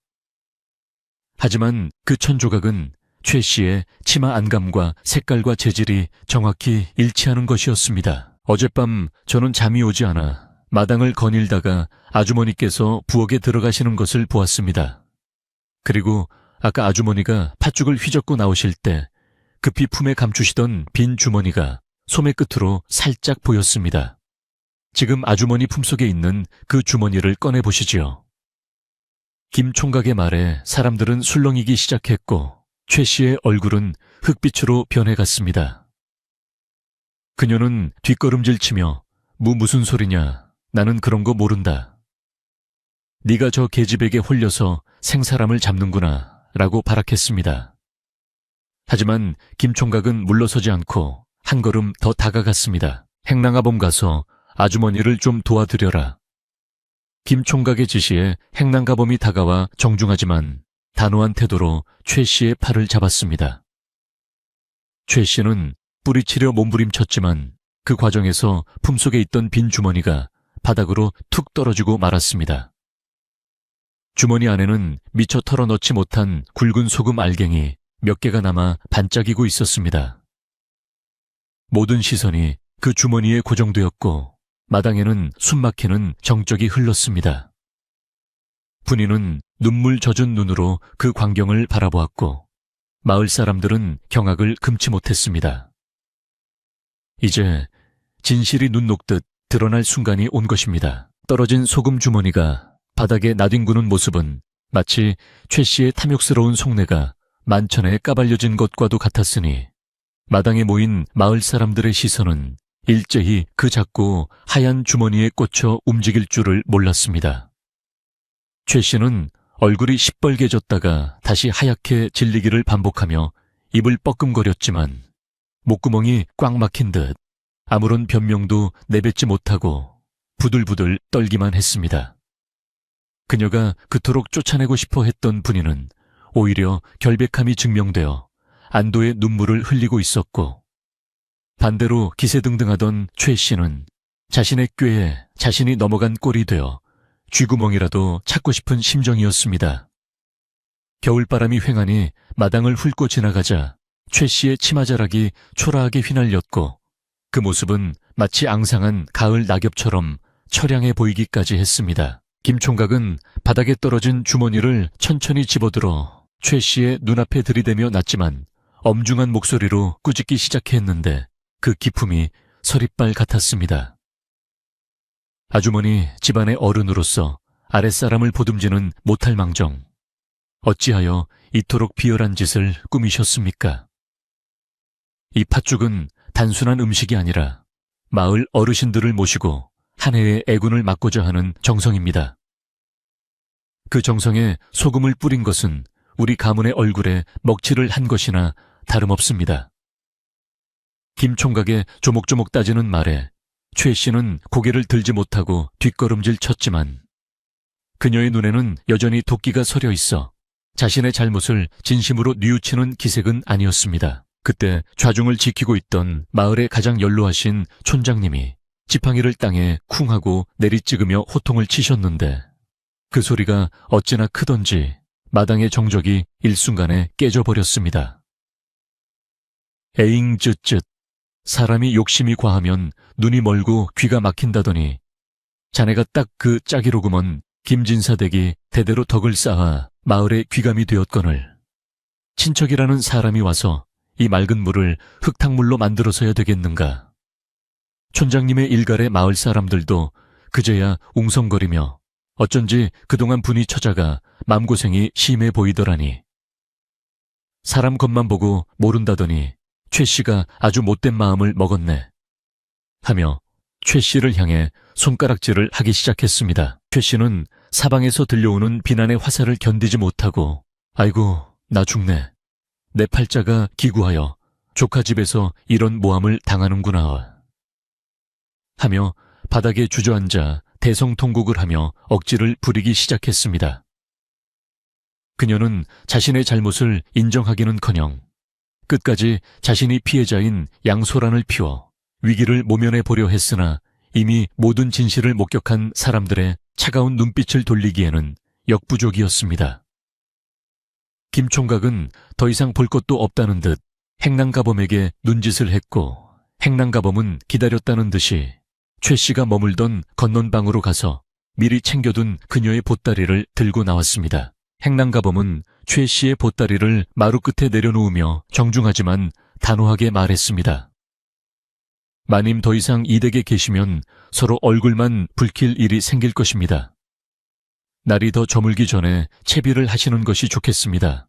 하지만 그 천조각은 최 씨의 치마 안감과 색깔과 재질이 정확히 일치하는 것이었습니다. 어젯밤 저는 잠이 오지 않아 마당을 거닐다가 아주머니께서 부엌에 들어가시는 것을 보았습니다. 그리고 아까 아주머니가 팥죽을 휘젓고 나오실 때 급히 품에 감추시던 빈 주머니가 소매 끝으로 살짝 보였습니다. 지금 아주머니 품속에 있는 그 주머니를 꺼내보시지요. 김 총각의 말에 사람들은 술렁이기 시작했고 최 씨의 얼굴은 흑빛으로 변해갔습니다. 그녀는 뒷걸음질치며 무슨 소리냐, 나는 그런 거 모른다. 네가 저 계집에게 홀려서 생사람을 잡는구나 라고 발악했습니다. 하지만 김 총각은 물러서지 않고 한 걸음 더 다가갔습니다. 행랑아범 가서 아주머니를 좀 도와드려라. 김 총각의 지시에 행랑가범이 다가와 정중하지만 단호한 태도로 최 씨의 팔을 잡았습니다. 최 씨는 뿌리치려 몸부림쳤지만 그 과정에서 품속에 있던 빈 주머니가 바닥으로 툭 떨어지고 말았습니다. 주머니 안에는 미처 털어넣지 못한 굵은 소금 알갱이 몇 개가 남아 반짝이고 있었습니다. 모든 시선이 그 주머니에 고정되었고 마당에는 숨막히는 정적이 흘렀습니다. 분이는 눈물 젖은 눈으로 그 광경을 바라보았고 마을 사람들은 경악을 금치 못했습니다. 이제 진실이 눈 녹듯 드러날 순간이 온 것입니다. 떨어진 소금 주머니가 바닥에 나뒹구는 모습은 마치 최 씨의 탐욕스러운 속내가 만천에 까발려진 것과도 같았으니 마당에 모인 마을 사람들의 시선은 일제히 그 작고 하얀 주머니에 꽂혀 움직일 줄을 몰랐습니다. 최 씨는 얼굴이 시뻘개졌다가 다시 하얗게 질리기를 반복하며 입을 뻐끔거렸지만 목구멍이 꽉 막힌 듯 아무런 변명도 내뱉지 못하고 부들부들 떨기만 했습니다. 그녀가 그토록 쫓아내고 싶어 했던 분이는 오히려 결백함이 증명되어 안도의 눈물을 흘리고 있었고 반대로 기세등등하던 최 씨는 자신의 꾀에 자신이 넘어간 꼴이 되어 쥐구멍이라도 찾고 싶은 심정이었습니다. 겨울바람이 휑하니 마당을 훑고 지나가자 최 씨의 치마자락이 초라하게 휘날렸고 그 모습은 마치 앙상한 가을 낙엽처럼 처량해 보이기까지 했습니다. 김 총각은 바닥에 떨어진 주머니를 천천히 집어들어 최 씨의 눈앞에 들이대며 놨지만 엄중한 목소리로 꾸짖기 시작했는데 그 기품이 서릿발 같았습니다. 아주머니 집안의 어른으로서 아랫사람을 보듬지는 못할 망정 어찌하여 이토록 비열한 짓을 꾸미셨습니까? 이 팥죽은 단순한 음식이 아니라 마을 어르신들을 모시고 한 해의 애군을 막고자 하는 정성입니다. 그 정성에 소금을 뿌린 것은 우리 가문의 얼굴에 먹칠을 한 것이나 다름없습니다. 김 총각의 조목조목 따지는 말에 최 씨는 고개를 들지 못하고 뒷걸음질 쳤지만 그녀의 눈에는 여전히 도끼가 서려 있어 자신의 잘못을 진심으로 뉘우치는 기색은 아니었습니다. 그때 좌중을 지키고 있던 마을의 가장 연로하신 촌장님이 지팡이를 땅에 쿵 하고 내리찍으며 호통을 치셨는데 그 소리가 어찌나 크던지 마당의 정적이 일순간에 깨져버렸습니다. 에잉 쯧쯧 사람이 욕심이 과하면 눈이 멀고 귀가 막힌다더니 자네가 딱 그 짝이로구먼. 김진사댁이 대대로 덕을 쌓아 마을의 귀감이 되었거늘 친척이라는 사람이 와서 이 맑은 물을 흙탕물로 만들어서야 되겠는가. 촌장님의 일갈의 마을 사람들도 그제야 웅성거리며 어쩐지 그동안 분이 처자가 맘고생이 심해 보이더라니. 사람 겉만 보고 모른다더니 최 씨가 아주 못된 마음을 먹었네 하며 최 씨를 향해 손가락질을 하기 시작했습니다. 최 씨는 사방에서 들려오는 비난의 화살을 견디지 못하고 아이고 나 죽네. 내 팔자가 기구하여 조카 집에서 이런 모함을 당하는구나 하며 바닥에 주저앉아 대성통곡을 하며 억지를 부리기 시작했습니다. 그녀는 자신의 잘못을 인정하기는커녕 끝까지 자신이 피해자인 양소란을 피워 위기를 모면해 보려 했으나 이미 모든 진실을 목격한 사람들의 차가운 눈빛을 돌리기에는 역부족이었습니다. 김 총각은 더 이상 볼 것도 없다는 듯 행랑가범에게 눈짓을 했고 행랑가범은 기다렸다는 듯이 최 씨가 머물던 건넌방으로 가서 미리 챙겨둔 그녀의 보따리를 들고 나왔습니다. 행랑가범은 최 씨의 보따리를 마루 끝에 내려놓으며 정중하지만 단호하게 말했습니다. 마님 더 이상 이 댁에 계시면 서로 얼굴만 붉힐 일이 생길 것입니다. 날이 더 저물기 전에 채비를 하시는 것이 좋겠습니다.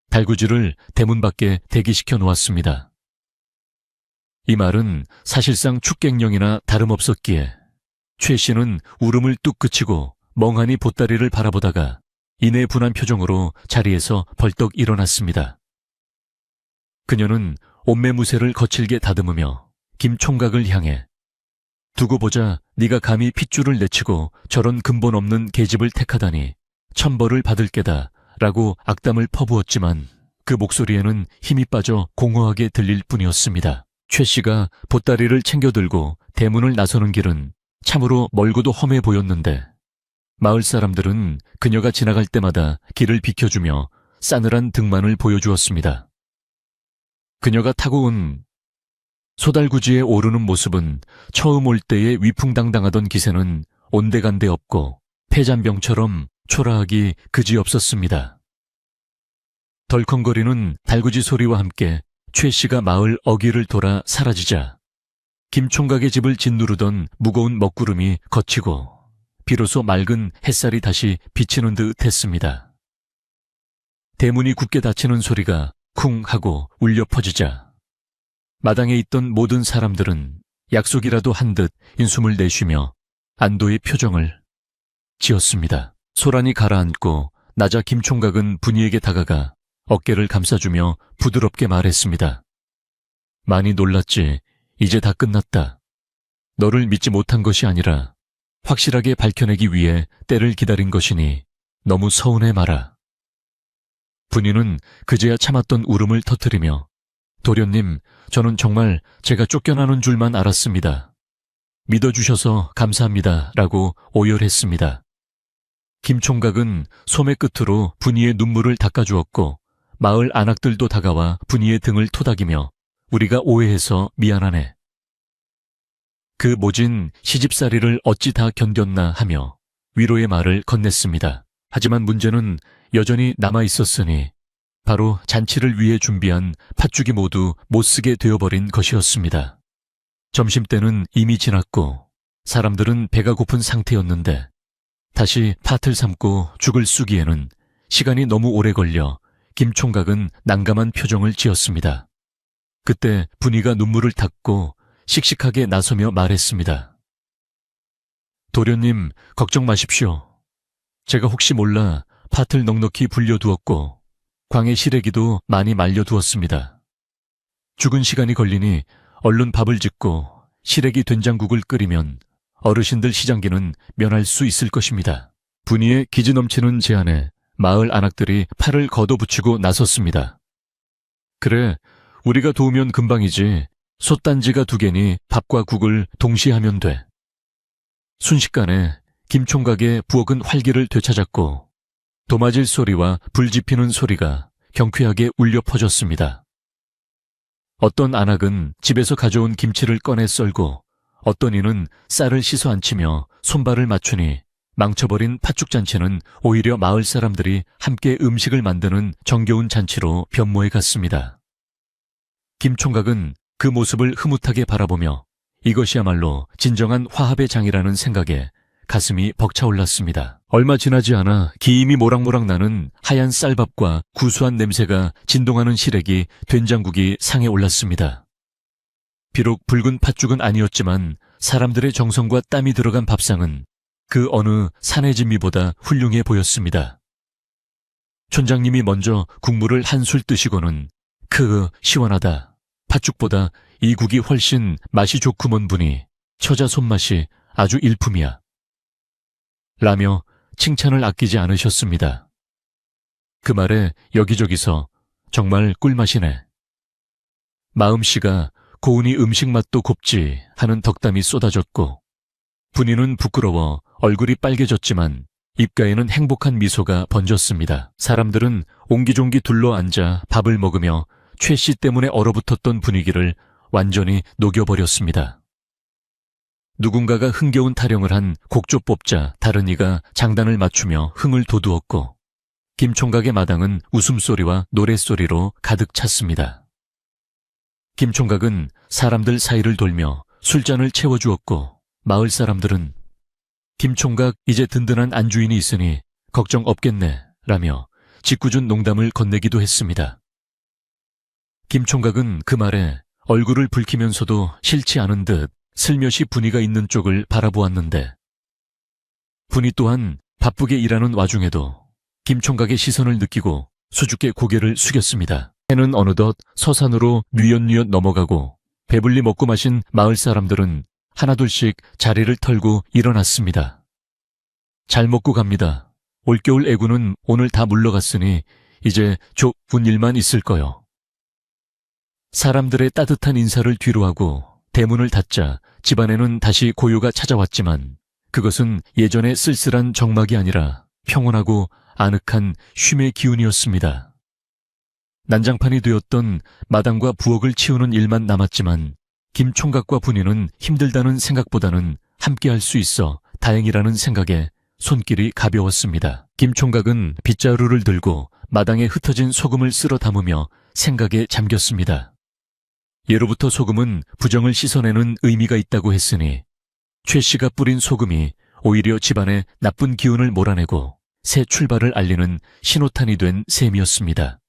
달구지를 대문 밖에 대기시켜 놓았습니다. 이 말은 사실상 축객령이나 다름없었기에 최 씨는 울음을 뚝 그치고 멍하니 보따리를 바라보다가 이내 분한 표정으로 자리에서 벌떡 일어났습니다. 그녀는 옷매무새를 거칠게 다듬으며 김 총각을 향해 두고 보자 네가 감히 핏줄을 내치고 저런 근본 없는 계집을 택하다니 천벌을 받을 게다 라고 악담을 퍼부었지만 그 목소리에는 힘이 빠져 공허하게 들릴 뿐이었습니다. 최 씨가 보따리를 챙겨들고 대문을 나서는 길은 참으로 멀고도 험해 보였는데 마을 사람들은 그녀가 지나갈 때마다 길을 비켜주며 싸늘한 등만을 보여주었습니다. 그녀가 타고 온 소달구지에 오르는 모습은 처음 올 때의 위풍당당하던 기세는 온데간데 없고 폐잔병처럼 초라하기 그지없었습니다. 덜컹거리는 달구지 소리와 함께 최 씨가 마을 어귀를 돌아 사라지자 김 총각의 집을 짓누르던 무거운 먹구름이 걷히고 비로소 맑은 햇살이 다시 비치는 듯 했습니다. 대문이 굳게 닫히는 소리가 쿵 하고 울려 퍼지자 마당에 있던 모든 사람들은 약속이라도 한 듯 인숨을 내쉬며 안도의 표정을 지었습니다. 소란이 가라앉고 나자 김 총각은 분이에게 다가가 어깨를 감싸주며 부드럽게 말했습니다. 많이 놀랐지. 이제 다 끝났다. 너를 믿지 못한 것이 아니라 확실하게 밝혀내기 위해 때를 기다린 것이니 너무 서운해 마라. 분이는 그제야 참았던 울음을 터뜨리며 도련님, 저는 정말 제가 쫓겨나는 줄만 알았습니다. 믿어주셔서 감사합니다. 라고 오열했습니다. 김 총각은 소매 끝으로 분이의 눈물을 닦아주었고 마을 안악들도 다가와 분이의 등을 토닥이며 우리가 오해해서 미안하네. 그 모진 시집살이를 어찌 다 견뎠나 하며 위로의 말을 건넸습니다. 하지만 문제는 여전히 남아있었으니 바로 잔치를 위해 준비한 팥죽이 모두 못쓰게 되어버린 것이었습니다. 점심때는 이미 지났고 사람들은 배가 고픈 상태였는데 다시 팥을 삶고 죽을 쑤기에는 시간이 너무 오래 걸려 김 총각은 난감한 표정을 지었습니다. 그때 분이가 눈물을 닦고 씩씩하게 나서며 말했습니다. 도련님, 걱정 마십시오. 제가 혹시 몰라 팥을 넉넉히 불려두었고 광에 시래기도 많이 말려두었습니다. 죽은 시간이 걸리니 얼른 밥을 짓고 시래기 된장국을 끓이면 어르신들 시장기는 면할 수 있을 것입니다. 분이의 기지 넘치는 제안에 마을 안악들이 팔을 걷어붙이고 나섰습니다. 그래, 우리가 도우면 금방이지. 솥단지가 2개니 밥과 국을 동시에 하면 돼. 순식간에 김 총각의 부엌은 활기를 되찾았고 도마질 소리와 불 지피는 소리가 경쾌하게 울려 퍼졌습니다. 어떤 안악은 집에서 가져온 김치를 꺼내 썰고 어떤 이는 쌀을 씻어 앉히며 손발을 맞추니 망쳐버린 팥죽잔치는 오히려 마을 사람들이 함께 음식을 만드는 정겨운 잔치로 변모해 갔습니다. 김 총각은 그 모습을 흐뭇하게 바라보며 이것이야말로 진정한 화합의 장이라는 생각에 가슴이 벅차올랐습니다. 얼마 지나지 않아 기임이 모락모락 나는 하얀 쌀밥과 구수한 냄새가 진동하는 시래기, 된장국이 상에 올랐습니다. 비록 붉은 팥죽은 아니었지만 사람들의 정성과 땀이 들어간 밥상은 그 어느 산의 진미보다 훌륭해 보였습니다. 촌장님이 먼저 국물을 한술 뜨시고는 시원하다. 팥죽보다 이 국이 훨씬 맛이 좋구먼 분이 처자 손맛이 아주 일품이야. 라며 칭찬을 아끼지 않으셨습니다. 그 말에 여기저기서 정말 꿀맛이네. 마음씨가 고운이 음식 맛도 곱지 하는 덕담이 쏟아졌고 분이는 부끄러워 얼굴이 빨개졌지만 입가에는 행복한 미소가 번졌습니다. 사람들은 옹기종기 둘러앉아 밥을 먹으며 최 씨 때문에 얼어붙었던 분위기를 완전히 녹여버렸습니다. 누군가가 흥겨운 타령을 한 곡조 뽑자 다른 이가 장단을 맞추며 흥을 돋우었고 김 총각의 마당은 웃음소리와 노랫소리로 가득 찼습니다. 김 총각은 사람들 사이를 돌며 술잔을 채워주었고 마을 사람들은 김 총각 이제 든든한 안주인이 있으니 걱정 없겠네 라며 짓궂은 농담을 건네기도 했습니다. 김 총각은 그 말에 얼굴을 붉히면서도 싫지 않은 듯 슬며시 분이가 있는 쪽을 바라보았는데 분이 또한 바쁘게 일하는 와중에도 김 총각의 시선을 느끼고 수줍게 고개를 숙였습니다. 해는 어느덧 서산으로 뉘엿뉘엿 넘어가고 배불리 먹고 마신 마을 사람들은 하나둘씩 자리를 털고 일어났습니다. 잘 먹고 갑니다. 올겨울 애구는 오늘 다 물러갔으니 이제 좁은 일만 있을 거요. 사람들의 따뜻한 인사를 뒤로하고 대문을 닫자 집안에는 다시 고요가 찾아왔지만 그것은 예전의 쓸쓸한 정막이 아니라 평온하고 아늑한 쉼의 기운이었습니다. 난장판이 되었던 마당과 부엌을 치우는 일만 남았지만 김 총각과 분이는 힘들다는 생각보다는 함께할 수 있어 다행이라는 생각에 손길이 가벼웠습니다. 김 총각은 빗자루를 들고 마당에 흩어진 소금을 쓸어 담으며 생각에 잠겼습니다. 예로부터 소금은 부정을 씻어내는 의미가 있다고 했으니 최 씨가 뿌린 소금이 오히려 집안에 나쁜 기운을 몰아내고 새 출발을 알리는 신호탄이 된 셈이었습니다.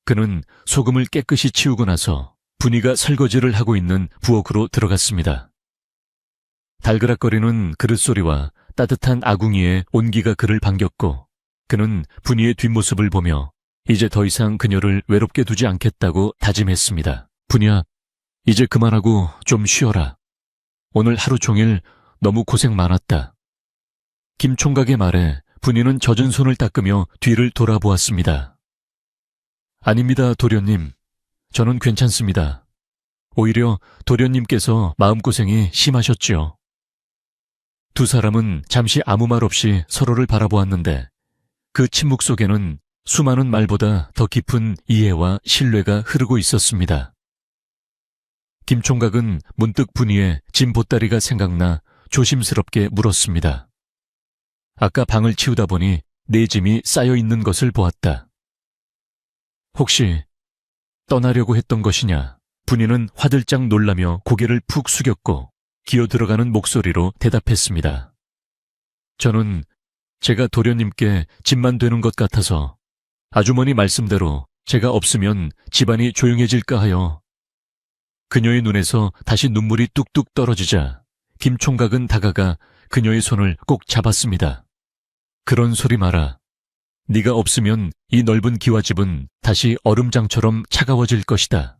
그는 소금을 깨끗이 치우고 나서 분이가 설거지를 하고 있는 부엌으로 들어갔습니다. 달그락거리는 그릇소리와 따뜻한 아궁이의 온기가 그를 반겼고 그는 분이의 뒷모습을 보며 이제 더 이상 그녀를 외롭게 두지 않겠다고 다짐했습니다. 분이야, 이제 그만하고 좀 쉬어라. 오늘 하루 종일 너무 고생 많았다. 김 총각의 말에 분이는 젖은 손을 닦으며 뒤를 돌아보았습니다. 아닙니다, 도련님. 저는 괜찮습니다. 오히려 도련님께서 마음고생이 심하셨지요. 두 사람은 잠시 아무 말 없이 서로를 바라보았는데 그 침묵 속에는 수많은 말보다 더 깊은 이해와 신뢰가 흐르고 있었습니다. 김 총각은 문득 분이의 짐 보따리가 생각나 조심스럽게 물었습니다. 아까 방을 치우다 보니 내 짐이 쌓여 있는 것을 보았다. 혹시 떠나려고 했던 것이냐? 분이는 화들짝 놀라며 고개를 푹 숙였고 기어 들어가는 목소리로 대답했습니다. 저는 제가 도련님께 집만 되는 것 같아서 아주머니 말씀대로 제가 없으면 집안이 조용해질까 하여. 그녀의 눈에서 다시 눈물이 뚝뚝 떨어지자 김 총각은 다가가 그녀의 손을 꼭 잡았습니다. 그런 소리 마라. 네가 없으면 이 넓은 기와집은 다시 얼음장처럼 차가워질 것이다.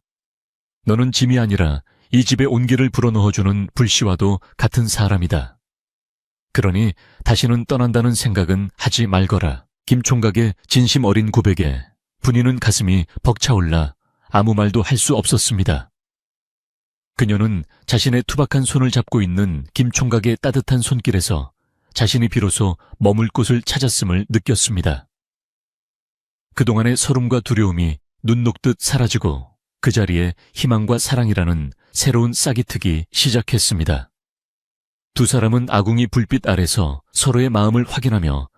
너는 짐이 아니라 이 집에 온기를 불어넣어주는 불씨와도 같은 사람이다. 그러니 다시는 떠난다는 생각은 하지 말거라. 김 총각의 진심 어린 고백에 분이는 가슴이 벅차올라 아무 말도 할 수 없었습니다. 그녀는 자신의 투박한 손을 잡고 있는 김 총각의 따뜻한 손길에서 자신이 비로소 머물 곳을 찾았음을 느꼈습니다. 그동안의 서름과 두려움이 눈 녹듯 사라지고 그 자리에 희망과 사랑이라는 새로운 싹이 트기 시작했습니다. 두 사람은 아궁이 불빛 아래서 서로의 마음을 확인하며